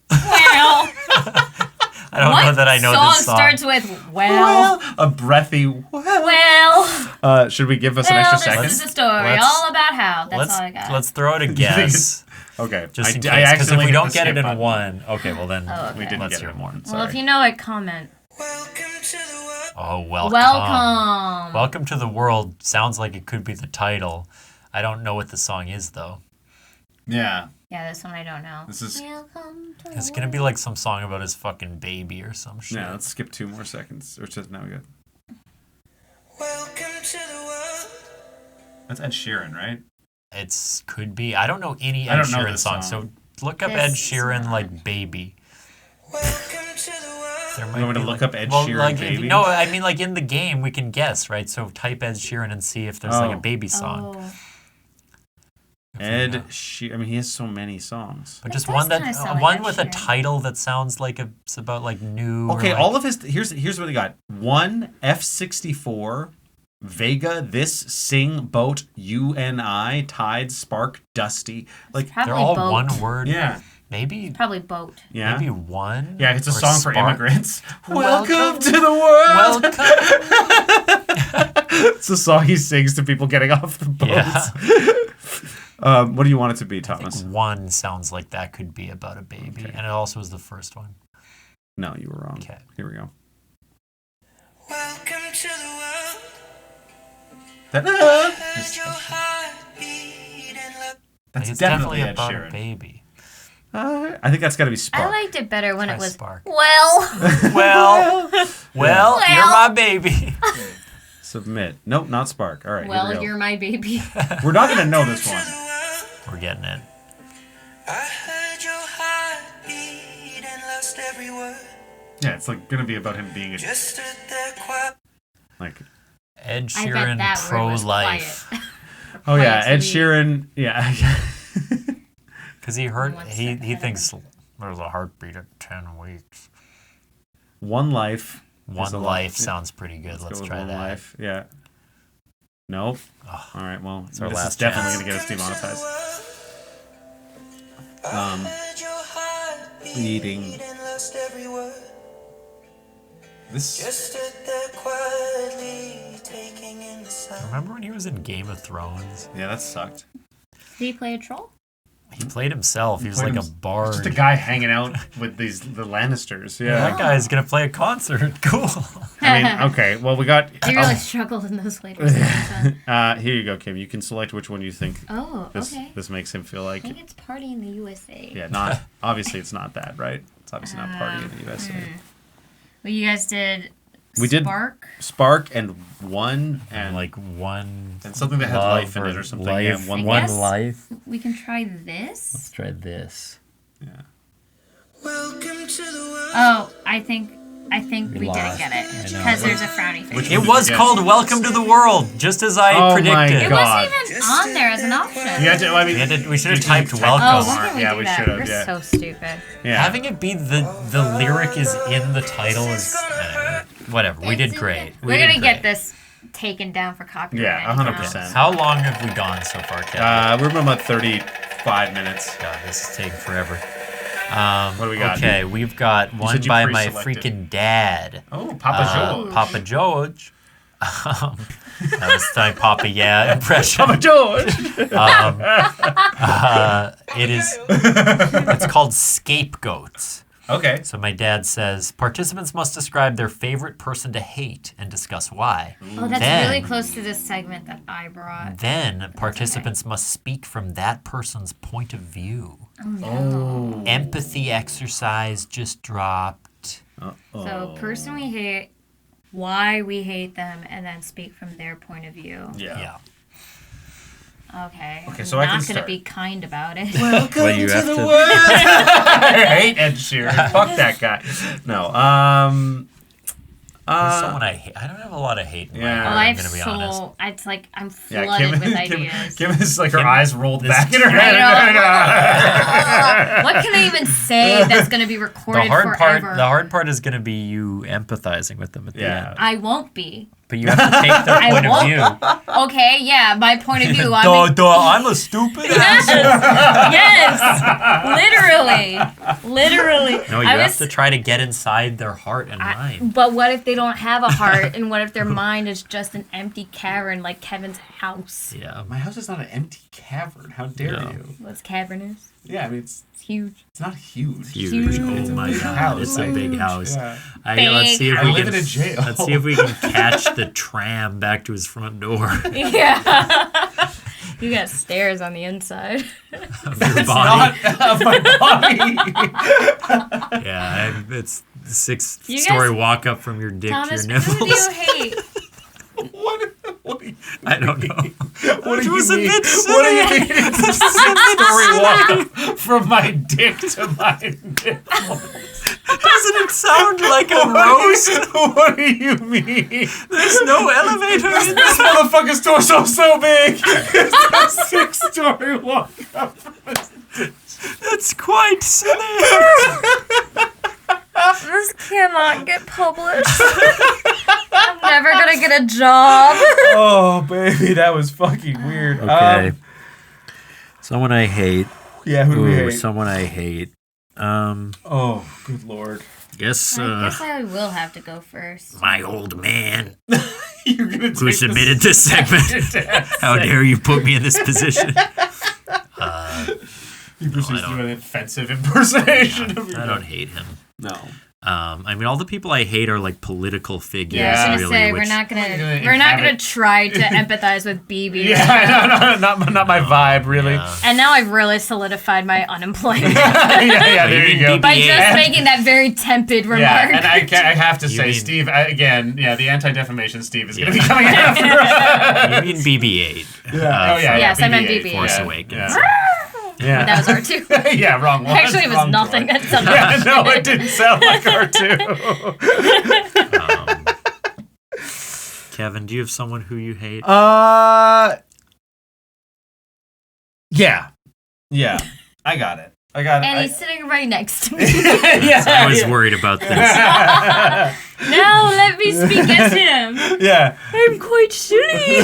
I don't know that I know song this song. starts with well. a breathy. Well, Should we give us an extra second? this is a story Let's- all about how. That's all I got. let's throw it a guess. Okay. Just in I case, because if accidentally we hit don't the get it skip in button. one, okay, well then Oh, okay. We didn't let's get hear it more. more. Well, if you know it, comment. Oh, welcome. Welcome. Welcome to the world. Sounds like it could be the title. I don't know what the song is though. Yeah. Yeah, this one I don't know. This is. Welcome to It's gonna be like some song about his fucking baby or some shit. Yeah, let's skip 2 more seconds. Or just now we good. Welcome to the world. That's Ed Sheeran, right? It's could be. I don't know any I Ed don't know Sheeran this songs, song. so look up This Ed is Sheeran not- like baby. Welcome to the world. There You want me to be, look like- up Ed well, Sheeran like, baby? No, I mean like in the game we can guess, right? So type Ed Sheeran and see if there's like Oh. a baby song. Oh. If we Ed know. Sheeran. I mean, he has so many songs. But That just does one that kinda sound like one Ed with a Sheeran. title that sounds like it's about like new. or, Okay, like- all of his. Here's what he got. 1 F64, Vega, This, Sing, Boat, UNI, Tide, Spark, Dusty. Like, Probably they're all boat. one word. yeah, Maybe Probably boat. yeah. maybe one. Yeah, it's a or song for Spark. immigrants. Welcome Welcome to the world. Welcome. It's a song he sings to people getting off the boat. Yeah. What do you want it to be, I Thomas? think one sounds like that could be about a baby, Okay. and it also was the first one. No, you were wrong. Okay. Here we go. Welcome to the world. That, Heard your heartbeat and look. that's It's definitely Ed about a Sheeran. baby. I think that's got to be I Spark. liked it better when Try it was Spark. well. Well, you're my baby. Submit. Nope, not Spark. All right, here Well, we go. you're my baby. We're not gonna know this To one. the world. We're getting it. I heard your heartbeat and lost every word. Yeah, it's like gonna be about him being a Just stood there quiet. like. Ed I bet Sheeran that word pro was life. quiet. Oh yeah, Quiet Ed to me. Sheeran. Yeah. Because he heard One he step ahead thinks there's a heartbeat at 10 weeks. One life. One is a lot. life Yeah. sounds pretty good. Let's go with try One that. Life. Yeah. Nope. Ugh. All right. Well, our this is last definitely chance. gonna get us demonetized. I heard your heartbeat Beating. and lost every word. This. Just stood there quietly taking in the sound. Remember when he was in Game of Thrones? Yeah, that sucked. Did he play a troll? He played himself. He was like a bard. Just a guy hanging out with the Lannisters. Yeah. That guy's gonna play a concert. Cool. I mean, okay. Well, we got. He really struggled in those later seasons. Here you go, Kim. You can select which one you think Oh, okay. this makes him feel I like. think it's Party in the USA. Yeah, not obviously it's not that, right? It's obviously not Party in the USA. Well, you guys did We did Spark. and one and like one and something that had love life in it or something. life, Yeah, I one guess- life. We can try this. Let's try this. Yeah. Welcome to the world. Oh, I think we lost. didn't get it I know. because there's a frowny face. Which It one was did you called guess? Welcome to the World, just as I Oh my predicted. It God. wasn't even on there as an option. You had to, I mean, We should have typed Oh, welcome. why didn't we Yeah, do we that? should've, We're yeah. so stupid. yeah. Having it be the lyric is in the title is whatever. We did great. We're gonna get this taken down for copyright. Yeah, 100%. How long have we gone so far, Kevin? We're about 35 minutes. God, this is taking forever. What do we got? Okay, we've got one said you by my pre-selected. freaking dad. Oh, Papa George. Papa George. That was my Papa Yeah impression. Papa George. It's called Scapegoats. Okay. So my dad says participants must describe their favorite person to hate and discuss why. Oh, that's Then- really close to this segment that I brought. Then participants must speak from that person's point of view. Oh. Empathy exercise just dropped. So, person we hate, why we hate them, and then speak from their point of view. Yeah. Okay. Okay, so I'm I can not gonna start. be kind about it. Welcome Well, you to have the to- world. I hate Ed Sheeran. Fuck that guy. No. There's someone I hate. I don't have a lot of hate in my Yeah. heart, Well, I'm I've going to be honest. so it's like I'm Yeah, flooded with ideas. Kim is like her Kim- eyes rolled this- back in her I head. What can I even say that's gonna be recorded forever? The hard part is going to be you empathizing with them at the Yeah. end. I won't be. But you have to take their I point of won't. view. Okay, yeah, my point of view. I'm a stupid ass. Yes, literally. No, you have to try to get inside their heart and mind. But what if they don't have a heart, and what if their mind is just an empty cavern like Kevin's house? Yeah. My house is not an empty cavern. How dare No. you? What's cavernous? Yeah, I mean it's Huge. not huge. Huge. Huge. Oh my big god, house. it's a big house. Yeah. Let's see if I we live can. in a jail. Let's see if we can catch the tram back to his front door. Yeah. You got stairs on the inside. Of your body. Of my body. Yeah, it's the sixth You story guys- walk up from your dick Thomas, to your who do nipples. you hate? What do you I don't know. What do you was a mean? bit What do you mean? It's a six-story walk from my dick to my nipple. Doesn't it sound like a roast? What do you mean? There's no elevator in This motherfucker's torso's so big. It's a six-story walk up from his That's quite silly. This cannot get published. I'm never gonna get a job. Oh, baby, that was fucking weird. Okay. Someone I hate. Yeah, who do we hate? Someone I hate. Oh, good lord. Guess I guess I will have to go first. my old man You're gonna who take submitted this segment. How dare you put me in this position? You just do an offensive impersonation of your I don't hate him. No. I mean, all the people I hate are like political figures. Yeah, I was really, gonna say which- we're not You're gonna gonna inhabit- try to empathize with BB. Yeah, not my vibe, really. Yeah. And now I've really solidified my unemployment yeah, there you go. by BB-8. just making that very tepid remark. Yeah, and I have to say, mean- Steve, again, the anti-defamation Steve is going to be coming after You mean BB-8? Oh, yeah. Yes, I meant BB-8. BB-8. Force Yeah, Awakens. Yeah. That was R2. Yeah, wrong one. Actually, it was Wrong nothing. toy. That sounded Yeah, no, it didn't sound like R2. Kevin, do you have someone who you hate? Yeah. I got it. And he's sitting right next to me. yeah. I was worried about this. Now let me speak as him. Yeah. I'm quite silly.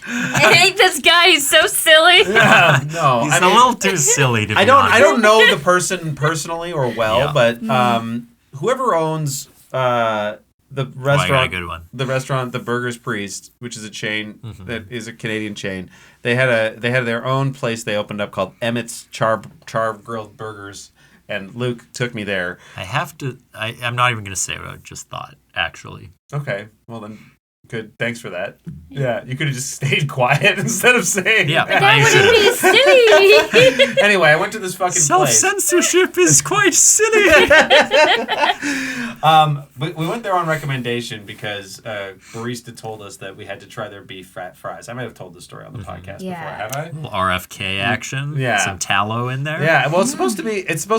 I hate this guy. He's so silly. No, He's I a mean, little too silly to be I honest. don't know the person personally or well, Yeah. but whoever owns the I got a restaurant, good one. the restaurant, the Burgers Priest, which is a chain that is a Canadian chain. They had their own place they opened up called Emmett's Char Grilled Burgers, and Luke took me there. I'm not even going to say what I just thought, actually. Okay, well then, good. Thanks for that. Yeah, you could have just stayed quiet instead of saying. Yeah, that. That I wouldn't be silly. Anyway, I went to this fucking place. Self-censorship is quite silly. But we went there on recommendation because barista told us that we had to try their beef fries. I might have told this story on the podcast before, have I? Little RFK action. Yeah. Some tallow in there. Yeah, well, it's supposed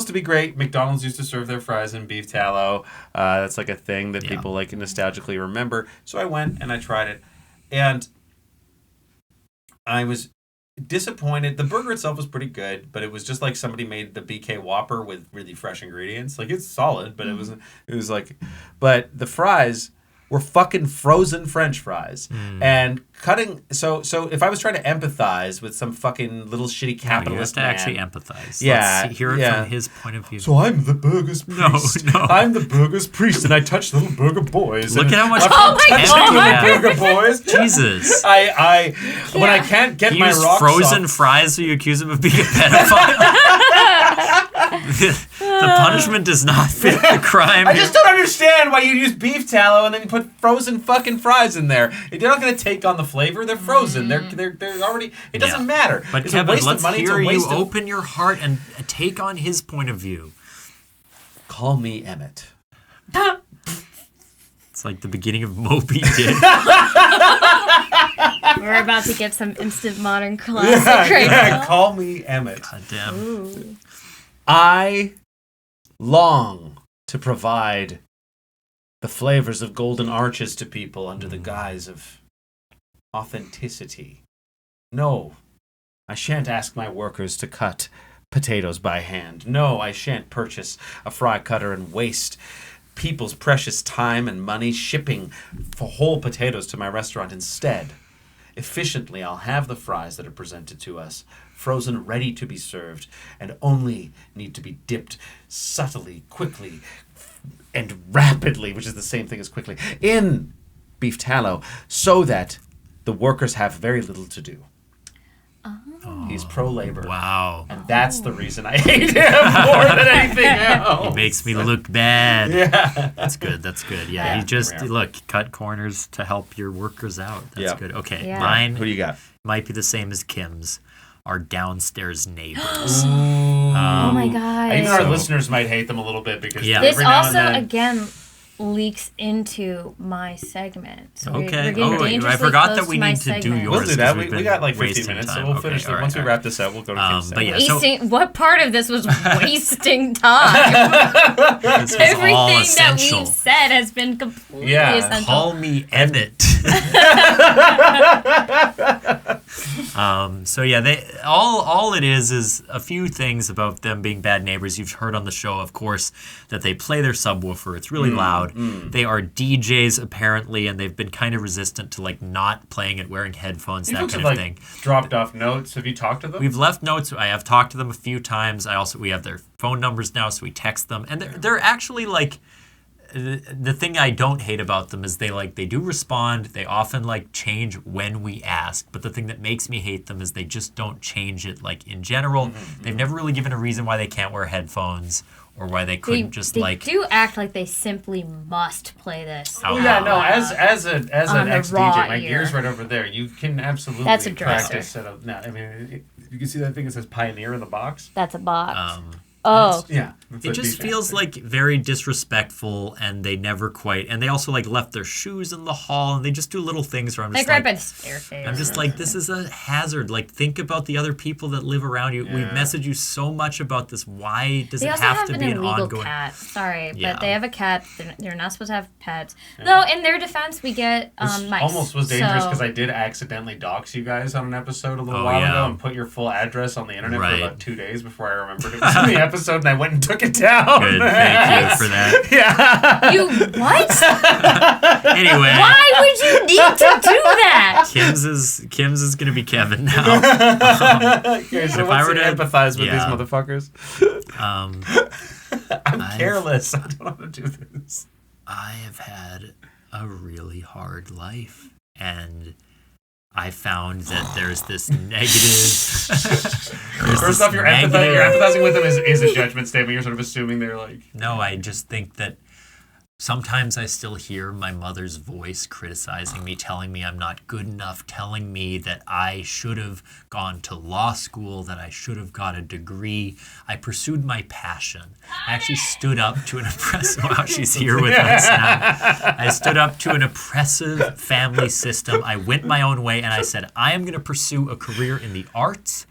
to be great. McDonald's used to serve their fries in beef tallow. That's like a thing that people like nostalgically remember. So I went and I tried it, and I was disappointed. The burger itself was pretty good, but it was just like somebody made the BK Whopper with really fresh ingredients. Like, it's solid, but it was like, but the fries were fucking frozen French fries. And cutting, so if I was trying to empathize with some fucking little shitty capitalist you have to man, actually empathize. Yeah, Let's hear it yeah. from his point of view. so I'm the burger's priest. No. I'm the burger's priest, and I touch little burger boys. Look and at how much Oh my content God. you little have. burger boys. Jesus. When I can't get He my used rocks frozen off, fries so you accuse him of being a pedophile. The punishment does not fit the crime. I just don't understand why you use beef tallow and then you put frozen fucking fries in there. They're not going to take on the flavor. They're frozen. They're already. It doesn't matter. But It's a Kevin, waste let's of money. It's a hear you waste of... open your heart and take on his point of view. Call me Emmett. It's like the beginning of Moby Dick. We're about to get some instant modern classic right now. Call me Emmett. God damn. Ooh. I long to provide the flavors of golden arches to people under the guise of authenticity. No, I shan't ask my workers to cut potatoes by hand. No, I shan't purchase a fry cutter and waste people's precious time and money shipping for whole potatoes to my restaurant. Instead, efficiently, I'll have the fries that are presented to us, frozen, ready to be served, and only need to be dipped subtly, quickly, and rapidly, which is the same thing as quickly, in beef tallow, so that the workers have very little to do. He's pro-labor. Wow. And that's the reason I hate him more than anything else. He makes me look bad. Yeah. That's good. That's good. Yeah. Yeah. He just, Yeah. look, cut corners to help your workers out. That's Yeah. good. Okay. Yeah. Mine Who do you got? might be the same as Kim's. Our downstairs neighbors. Oh my god. Even our So- listeners might hate them a little bit because Yeah. This every now and also, then... again, leaks into my segment. So Okay. We're getting Oh, wait, I dangerously forgot close that we to my need to do segment. yours. We'll do that. because We we've got been like 15 wasting minutes, so time. we'll Okay, finish all right, once we all wrap this out, we'll go to Kim's but yeah, segment. so What part of this was wasting time? this was all Everything that essential. we've said has been completely Yeah. essential. Call me Emmett. So yeah, they all it is a few things about them being bad neighbors. You've heard on the show, of course, that they play their subwoofer. It's really loud. They are DJs apparently, and they've been kind of resistant to like not playing it, wearing headphones, You that folks kind have of like thing. dropped off notes. Have you talked to them? We've left notes. I have talked to them a few times. We have their phone numbers now, so we text them, and they're actually like. The thing I don't hate about them is they do respond. They often like change when we ask. But the thing that makes me hate them is they just don't change it like in general. They've never really given a reason why they can't wear headphones or why they couldn't They do act like they simply must play this. Oh, Well, yeah, no. loud. As On an the ex raw DJ, my ear. gear's right over there. You can absolutely That's a dresser. practice at a. No, I mean, you can see that thing that says Pioneer in the box. That's a box. Um, oh, Yeah, that's It a just DJ. feels like very disrespectful, and they never quite. And they also like left their shoes in the hall, and they just do little things where I'm like just right by like, the staircase. I'm just like, this is a hazard. Like, think about the other people that live around you. We've Yeah. messaged you so much about this. Why does They it also have have to an be an illegal ongoing? cat. Sorry, Yeah. but they have a cat. They're not supposed to have pets. Though in their defense, we get This mice. almost was dangerous so- because I did accidentally dox you guys on an episode a little Oh, while yeah. ago and put your full address on the internet Right. for about 2 days before I remembered it was in the episode, and I went and took it down. Good, thank you for that. Yeah. You what? Anyway, Why would you need to do that? Kim's is gonna be Kevin now. Okay, so If I what's were to to- empathize with these yeah. motherfuckers? Um, I'm careless. I don't know how to do this. I have had a really hard life, and I found that there's this negative. First off, you're empathizing with them is a judgment statement. You're sort of assuming they're like. No, I just think that sometimes I still hear my mother's voice criticizing me, telling me I'm not good enough, telling me that I should have gone to law school, that I should have got a degree. I pursued my passion. I actually stood up to an oppressive... Wow, she's here with us now. I stood up to an oppressive family system. I went my own way, and I said, I am going to pursue a career in the arts.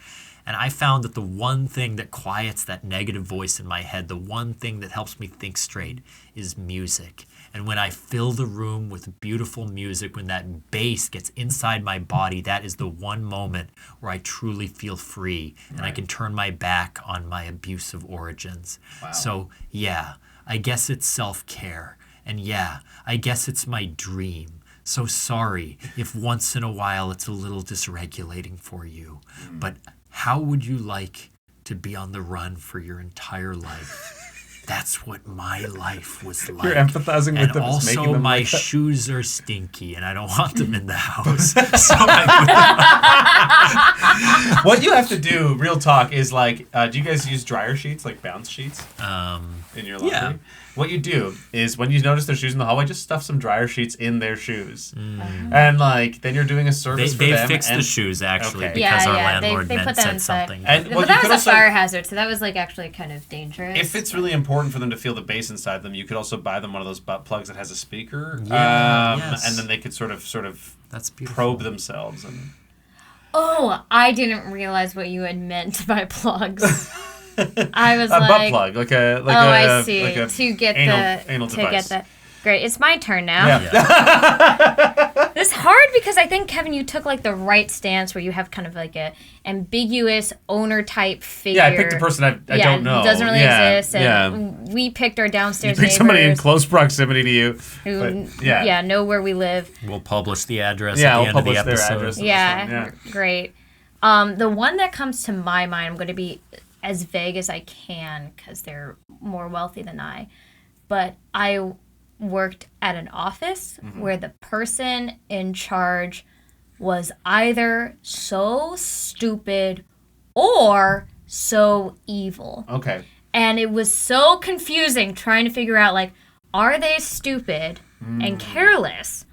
And I found that the one thing that quiets that negative voice in my head, the one thing that helps me think straight, is music. And when I fill the room with beautiful music, when that bass gets inside my body, that is the one moment where I truly feel free and I can turn my back on my abusive origins. Wow. So, yeah, I guess it's self-care. And yeah, I guess it's my dream. So sorry if once in a while it's a little dysregulating for you. But how would you like to be on the run for your entire life? That's what my life was like. You're empathizing with and them. Also, my shoes are stinky, and I don't want them in the house. What you have to do, real talk, is like, do you guys use dryer sheets, like bounce sheets, in your laundry? Yeah. What you do is when you notice their shoes in the hallway, just stuff some dryer sheets in their shoes, and like then you're doing a service for them. They fixed the shoes actually because our landlord they put said inside. something. And But that was a fire hazard, so that was like actually kind of dangerous. If it's really important for them to feel the bass inside them, you could also buy them one of those butt plugs that has a speaker, Yes. and then they could sort of That's beautiful. probe themselves. And Oh, I didn't realize what you had meant by plugs. I was a like, butt plug, I see. like a To get anal to device. get the. Great, it's my turn now. Yeah. This is hard because I think, Kevin, you took like the right stance where you have kind of like a ambiguous owner type figure. Yeah, I picked a person I don't know. Doesn't really exist. And Yeah. we picked our downstairs You picked neighbors somebody in close proximity to you. who but, know where we live. We'll publish the address Yeah, at the we'll end of the publish their episode. address. Yeah, great. The one that comes to my mind, I'm going to be as vague as I can because they're more wealthy than I. But I worked at an office where the person in charge was either so stupid or so evil. Okay. And it was so confusing trying to figure out, like, are they stupid and careless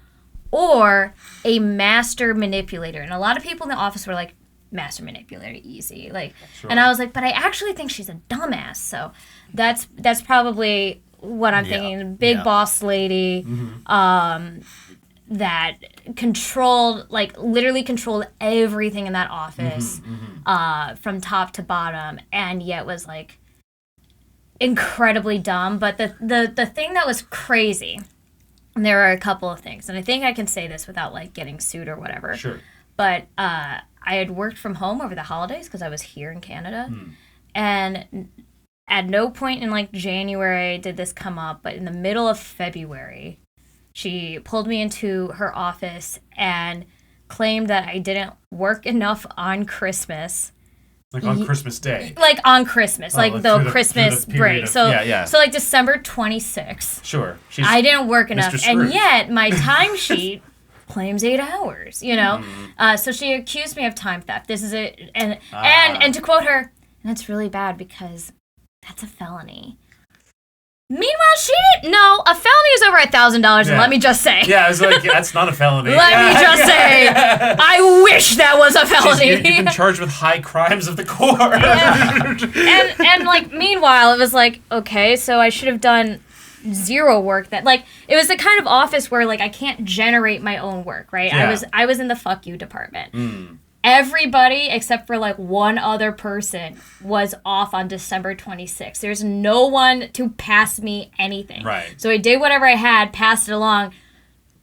or a master manipulator? And a lot of people in the office were like, master manipulator, easy. Like, Sure. And I was like, but I actually think she's a dumbass. So that's probably what I'm thinking. Big boss lady that controlled, like, literally controlled everything in that office from top to bottom, and yet was like incredibly dumb. But the thing that was crazy, and there are a couple of things, and I think I can say this without like getting sued or whatever. Sure. But I had worked from home over the holidays because I was here in Canada, and at no point in like January did this come up, but in the middle of February, she pulled me into her office and claimed that I didn't work enough on Christmas. Like on Christmas Day. Like on Christmas, like the Christmas break. So like December 26th. Sure. I didn't work enough. Mr. Scrooge. And yet my timesheet claims 8 hours, you know? So she accused me of time theft. This is it. And to quote her, and that's really bad because that's a felony. Meanwhile, she didn't know a felony is over $1,000, and let me just say. Yeah, I was like, that's not a felony. Let me just say, I wish that was a felony. You've been charged with high crimes of the core. and like, meanwhile, it was like, okay, so I should have done zero work. That, like, it was the kind of office where, like, I can't generate my own work, right? Yeah. I was in the fuck you department. Everybody except for like one other person was off on December 26th. There's no one to pass me anything. Right. So I did whatever I had, passed it along.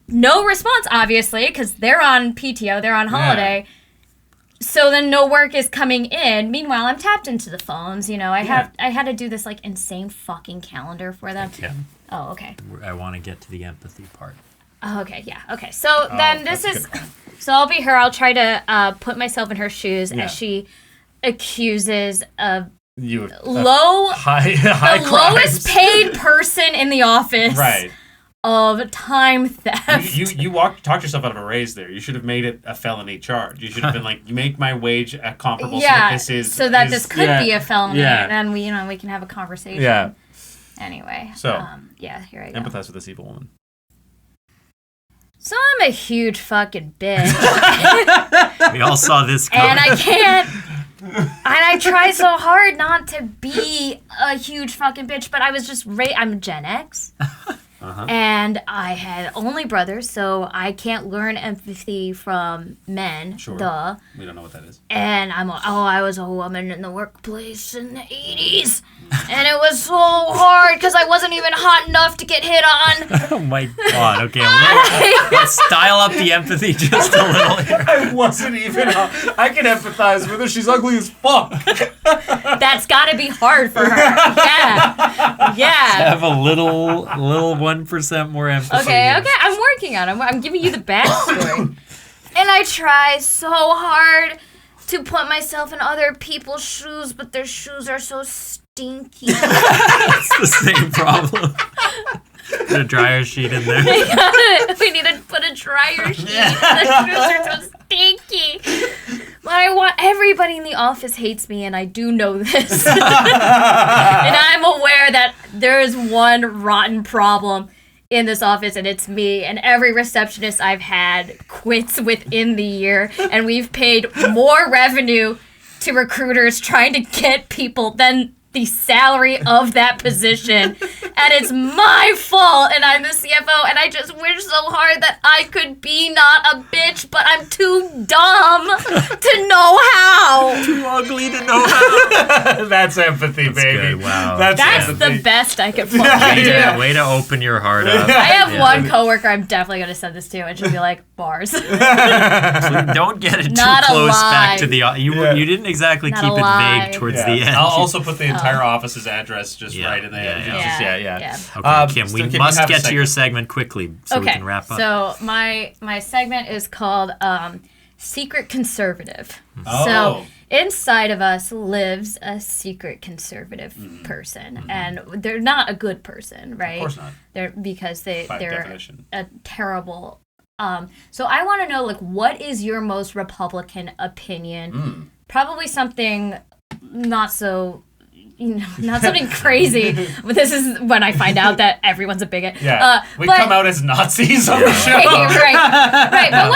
No response, obviously, because they're on PTO, they're on holiday. So then no work is coming in. Meanwhile, I'm tapped into the phones. You know, I had to do this like insane fucking calendar for them. Kim, Oh, okay. I want to get to the empathy part. Oh, okay, yeah, okay. So then this is... So I'll be her. I'll try to put myself in her shoes as she accuses of You low... high the crimes. lowest paid person in the office Right. of time theft. You talked yourself out of a raise there. You should have made it a felony charge. You should have been like, you make my wage comparable so that this is... so that this could be a felony, yeah. and then we can have a conversation. Yeah. Anyway. So, here I go. empathize with this evil woman. So I'm a huge fucking bitch. We all saw this coming. And I can't... And I try so hard not to be a huge fucking bitch, but I was just... I'm Gen X. And I had only brothers, so I can't learn empathy from men. Sure. Duh. We don't know what that is. And I was a woman in the workplace in the 80s. And it was so hard because I wasn't even hot enough to get hit on. Oh my god, okay. Let's dial up the empathy just a little here. I wasn't even... I can empathize with her. She's ugly as fuck. That's got to be hard for her. Yeah. Yeah. Have a little 1% more empathy. Okay, I'm working on it. I'm giving you the backstory. And I try so hard to put myself in other people's shoes, but their shoes are so stinky. It's the same problem. Put a dryer sheet in there. We need to put a dryer sheet. The shoes are so stinky. But everybody in the office hates me, and I do know this. And I'm aware that there is one rotten problem in this office, and it's me. And every receptionist I've had quits within the year, and we've paid more revenue to recruiters trying to get people than the salary of that position. And it's my fault, and I'm the CFO, and I just wish so hard that I could be not a bitch, but I'm too dumb to know how. Too ugly to know how. That's empathy, baby. good, wow. That's empathy. the best I could fucking do. Yeah, way to open your heart up. I have one coworker I'm definitely going to send this to, and she'll be like, bars. Please don't get it too Not a close lie. back to the... You didn't exactly Not keep a it lie. vague towards Yeah. the end. I'll also put the entire office's address just Yeah. right in there. Yeah, yeah. Okay, Kim, so we Kim, you must have a get to your segment. segment quickly so we can wrap up. So my segment is called Secret Conservative. Oh. So inside of us lives a secret conservative person, and they're not a good person, right? Of course not. Because By they're definition. a terrible. So I want to know, like, what is your most Republican opinion? Probably something not so. Not something crazy, but this is when I find out that everyone's a bigot. Yeah, we come out as Nazis on the show. Right. But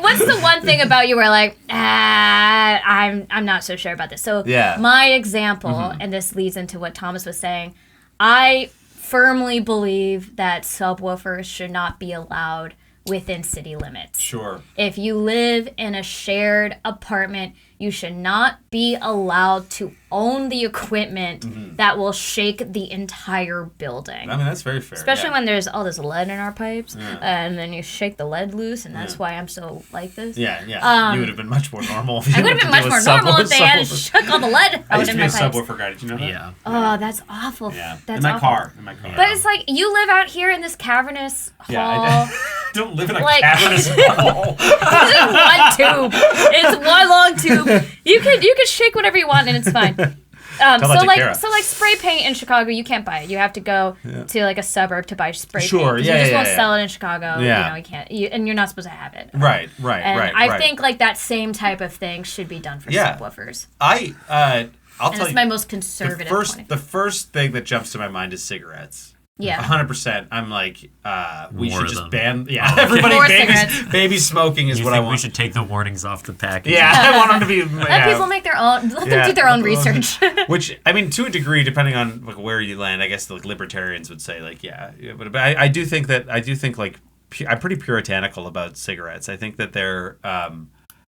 what's the one thing about you where like, I'm not so sure about this. So my example, and this leads into what Thomas was saying, I firmly believe that subwoofers should not be allowed within city limits. Sure. If you live in a shared apartment, you should not be allowed to own the equipment that will shake the entire building. I mean, that's very fair. Especially when there's all this lead in our pipes, and then you shake the lead loose, and that's why I'm so like this. Yeah. You would have been much more normal. If you I would have been much more normal if they had shook all the lead I out used to in be a my pipes. subwoofer guy. Did you know that? Yeah. Oh, that's awful. Yeah. That's in my awful. car. But it's like, you live out here in this cavernous hall. Yeah. Don't live in a Like- cavernous hole. It's just one tube. It's one long tube. You could shake whatever you want and it's fine. So spray paint in Chicago, you can't buy it. You have to go to like a suburb to buy spray paint. Sure, You just won't sell it in Chicago. Yeah. You can't. And you're not supposed to have it. Right. And I think like that same type of thing should be done for subwoofers. I'll And tell it's you. my most conservative point. The first thing that jumps to my mind is cigarettes. Yeah. 100%. I'm like, we More should of just them. ban. Yeah, Oh, okay. everybody. More cigarettes. Baby smoking is You what think I want. we should take the warnings off the package? Yeah, I want them to be. Let people make their own. Let them do their own research. Which, I mean, to a degree, depending on like where you land, I guess like libertarians would say like, but I do think like I'm pretty puritanical about cigarettes. I think that they're I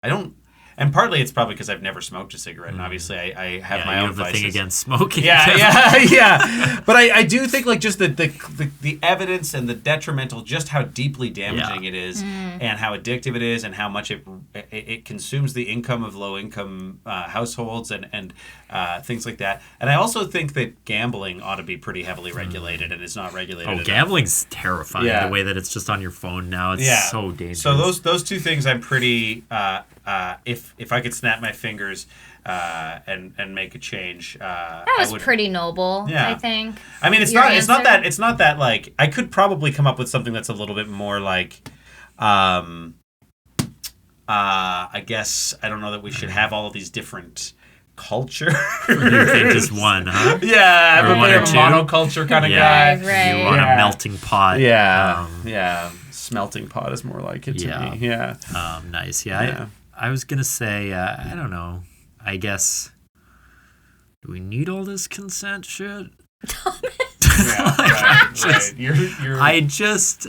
don't. And partly it's probably because I've never smoked a cigarette, and obviously I have my you own have the vices. thing against smoking. Yeah. But I do think like just the evidence and the detrimental, just how deeply damaging it is, and how addictive it is, and how much it consumes the income of low income households and things like that. And I also think that gambling ought to be pretty heavily regulated, and it's not regulated. Oh, enough. gambling's terrifying. Yeah. The way that it's just on your phone now, it's so dangerous. So those two things I'm pretty if I could snap my fingers and make a change, That was pretty noble, Yeah. I think. I mean, it's Your not answer? that like I could probably come up with something that's a little bit more like, I guess I don't know that we should have all of these different cultures. You think just one, huh? Yeah, I'm Or a one bit or of a two? monoculture kind of Yeah. guy. Right. You want Yeah. a melting pot. Yeah, yeah. Smelting pot is more like it to Yeah. me. Yeah. Nice. Yeah. Yeah. I was going to say, I don't know. I guess, do we need all this consent shit? Yeah, right.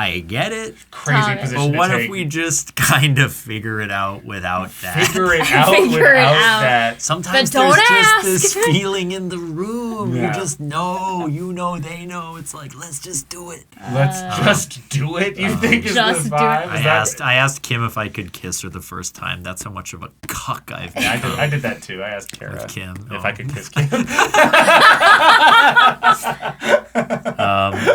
I get it. Crazy Thomas. position But what to if take. we just kind of figure it out without that? figure it out Figure it without out. that? Sometimes But don't there's ask. just this feeling in the room. Yeah. You just know, they know. It's like, let's just do it. Let's just do it. You think is the Just do it. vibe? Is I asked Kim if I could kiss her the first time. That's how much of a cuck I've been. I did that too. I asked Kara With Kim. if Oh. I could kiss Kim.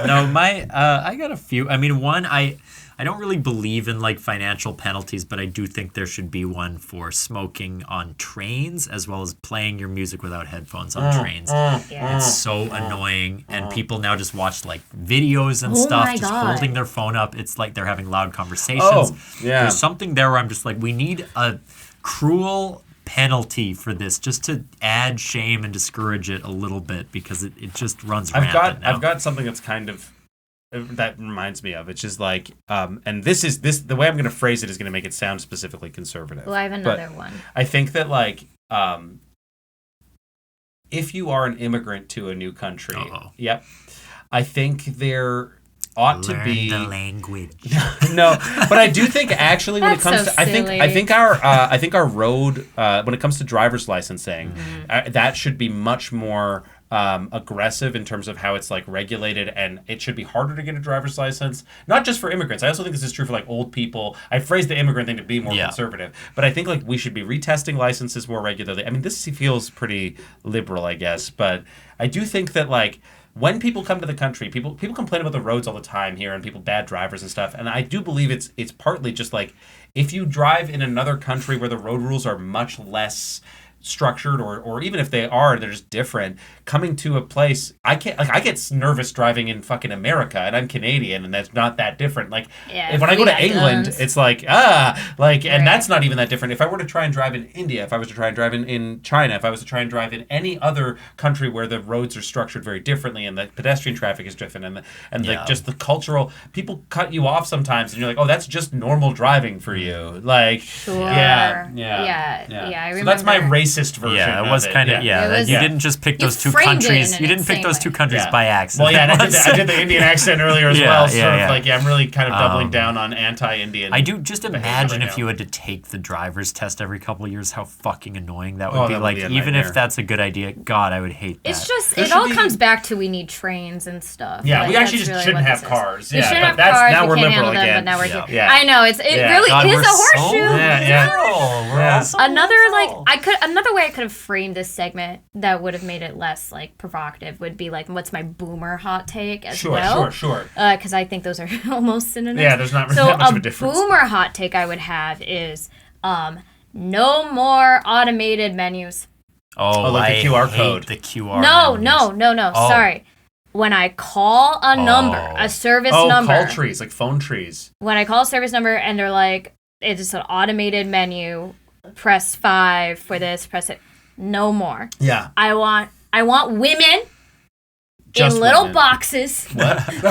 No, I got a few. I mean, one, I don't really believe in like financial penalties, but I do think there should be one for smoking on trains as well as playing your music without headphones on trains. Yeah. It's so annoying, and people now just watch like videos and Oh stuff, my just God. holding their phone up. It's like they're having loud conversations. Oh, yeah. There's something there where I'm just like, we need a cruel penalty for this, just to add shame and discourage it a little bit, because it just runs rampant now. I've got something that's kind of that reminds me of. It's just like, and this the way I'm going to phrase it is going to make it sound specifically conservative. Well, I have But another one. I think that like, if you are an immigrant to a new country, Uh-oh. yep, I think there ought to Learn be the language. no, but I do think actually when it That's comes so to I think our road when it comes to driver's licensing, that should be much more aggressive in terms of how it's like regulated, and it should be harder to get a driver's license, not just for immigrants. I also think this is true for like old people. I phrased the immigrant thing to be more conservative, but I think like we should be retesting licenses more regularly. I mean, this feels pretty liberal, I guess, but I do think that like when people come to the country, people complain about the roads all the time here and people bad drivers and stuff, and I do believe it's partly just like if you drive in another country where the road rules are much less structured, or even if they are, they're just different. Coming to a place, I get nervous driving in fucking America, and I'm Canadian, and that's not that different. Like Yeah, when I go we to got England, guns. it's like and that's not even that different. If I were to try and drive in India, if I was to try and drive in China, if I was to try and drive in any other country where the roads are structured very differently and the pedestrian traffic is different, and just the cultural, people cut you off sometimes, and you're like, oh, that's just normal driving for you. Like, Sure. yeah. I So that's my remember. racist version. Yeah, it was kind of, It was- you didn't just pick You those two framed it countries. in You an didn't pick insane those way. two countries Yeah. by accident. Well, yeah, and I did the Indian accent earlier as Yeah, well. yeah, Sort of yeah. like, I'm really kind of doubling down on anti-Indian. I do just imagine right if now. you had to take the driver's test every couple of years, how fucking annoying that would Oh, be. that would Like, be a even nightmare. if that's a good idea, God, I would hate that. It's just, There it should all be- comes back to we need trains and stuff. Yeah, Like, we actually that's just really shouldn't what have this is. cars. We Yeah, shouldn't but have that's- cars. now we we're can't liberal handle them, again. but now we're Yeah. here. Yeah. I know, it Yeah. really God, is we're a so horseshoe. Yeah. Another way I could have framed this segment that would have made it less like provocative would be like, what's my boomer hot take as well? Sure. Because I think those are almost synonyms. Yeah, there's not so that much of a difference. boomer hot take I would have is no more automated menus. Oh, like the I QR hate code. the QR No. menus. Oh. Sorry. When I call a number, a service number. call trees, like phone trees. When I call a service number and they're like, it's just an automated menu, press 5 for this, press it. No more. Yeah. I want women Just in little women. boxes What? with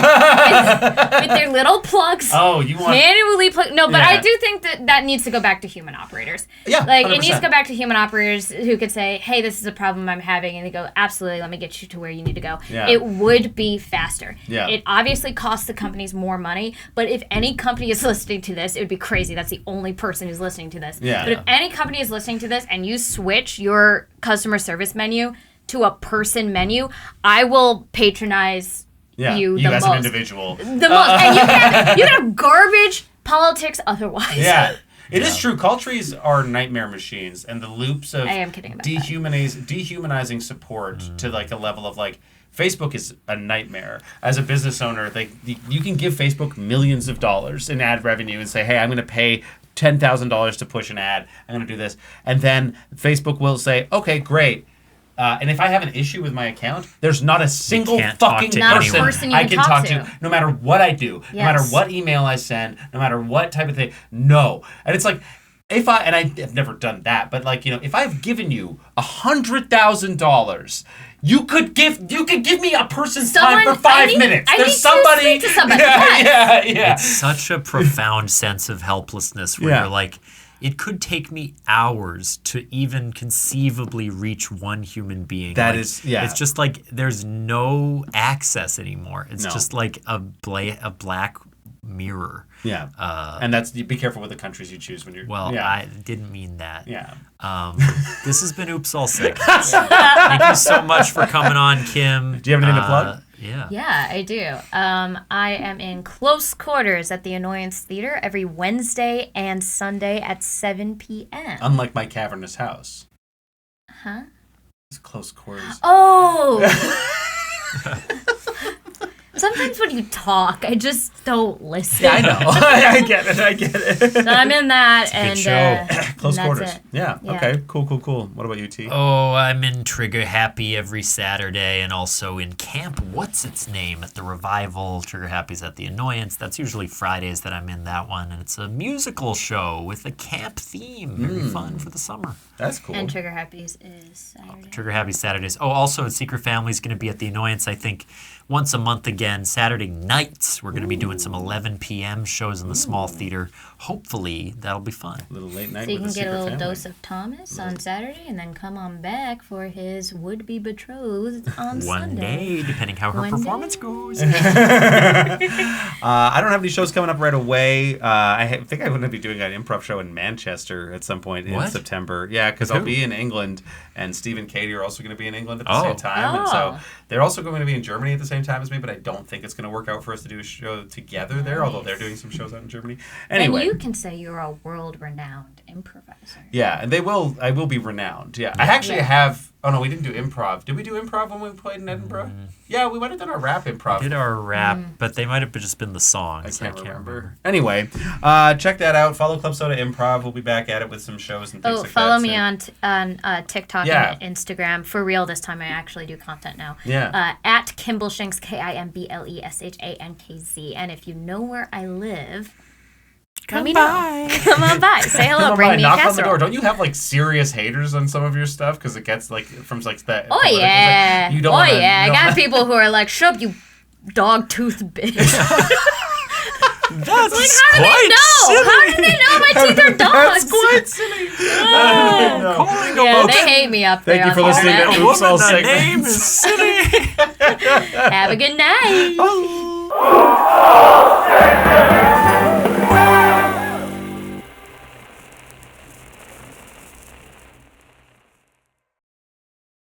their little plugs. Oh, you want... Manually plug. No, but Yeah. I do think that needs to go back to human operators. Yeah, Like, it 100%. needs to go back to human operators who could say, hey, this is a problem I'm having. And they go, absolutely, let me get you to where you need to go. Yeah. It would be faster. Yeah. It obviously costs the companies more money. But if any company is listening to this, it would be crazy. That's the only person who's listening to this. Yeah. But if any company is listening to this and you switch your customer service menu to a person menu, I will patronize you the as most. an individual. The most. And you can have garbage politics otherwise. Yeah. It is true. Call trees are nightmare machines, and the loops of I am kidding about dehumanizing support to like a level of like Facebook is a nightmare. As a business owner, you can give Facebook millions of dollars in ad revenue and say, hey, I'm going to pay $10,000 to push an ad. I'm going to do this. And then Facebook will say, okay, great. And if I have an issue with my account, there's not a single can't talk fucking to Not a anyone. person you I can can talk talk to. no matter what I do, no Yes. matter what email I send, no matter what type of thing. No. And it's like, and I've never done that, but like, if I've given you $100,000, you could give me a person's time for 5 minutes. I There's need somebody. to speak to somebody. Yeah. It's such a profound sense of helplessness where Yeah. you're like, it could take me hours to even conceivably reach one human being. That Like, is- yeah. It's just like there's no access anymore. It's No. just like a black mirror. Yeah. And be careful with the countries you choose when you're. Well, yeah. I didn't mean that. Yeah. This has been Oops All Segments. Thank you so much for coming on, Kim. Do you have anything to plug? Yeah. Yeah, I do. I am in Close Quarters at the Annoyance Theater every Wednesday and Sunday at 7 p.m. Unlike my cavernous house. Huh? It's close quarters. Oh! Sometimes when you talk, I just don't listen. Yeah, I know. I get it. So I'm in that, a good and show. Close and that's quarters. it. Yeah. Yeah. Okay. Cool. What about you, T? Oh, I'm in Trigger Happy every Saturday and also in Camp Whatsitsname at the Revival. Trigger Happy's at the Annoyance. That's usually Fridays that I'm in that one. And it's a musical show with a camp theme. Very fun for the summer. That's cool. And Trigger Happy's is Saturday. Trigger Happy Saturdays. Oh, also Secret Family's going to be at the Annoyance, I think, once a month again. Saturday nights, we're going to be doing some 11 p.m. shows in the small theater. Hopefully, that'll be fun. A little late night So you with can the get a Secret little Family. dose of Thomas on Saturday, and then come on back for his would-be betrothed on One Sunday. day, depending how her One performance day. goes. I don't have any shows coming up right away. I think I'm going to be doing an improv show in Manchester at some point in What? September. Yeah, because I'll Who? be in England, and Steve and Katie are also going to be in England at the Oh. same time. And so Oh. they're also going to be in Germany at the same time as me, but I don't think it's going to work out for us to do a show together there, although they're doing some shows out in Germany. Anyway. And you can say you're a world-renowned improviser. Yeah, and I will be renowned. Yeah. I actually have. Oh no, we didn't do improv. Did we do improv when we played in Edinburgh? Yeah, we might have done our rap improv. Did our rap, but they might have just been the I songs. can't remember. Anyway, check that out. Follow Club Soda Improv. We'll be back at it with some shows and things Oh, like follow that. me soon. on TikTok Yeah. and Instagram. For real this time, I actually do content now. Yeah. At Kimbleshanks, KIMBLESHANKZ. And if you know where I live, let me know. Come on by. Say hello. Come on Bring by, me a knock on the casserole. door. Don't you have like serious haters on some of your stuff because it gets like from like that? Oh political- yeah. You don't oh wanna- yeah. I you don't got wanna- people who are like, "Shut up, you dog tooth bitch." That's How do they know? How do they know my teeth are dogs? That's quite silly. Calling a Yeah, woman, they hate me up there. Thank you for on the listening internet. to Oops All the Segments. name is silly. Have a good night. Oh.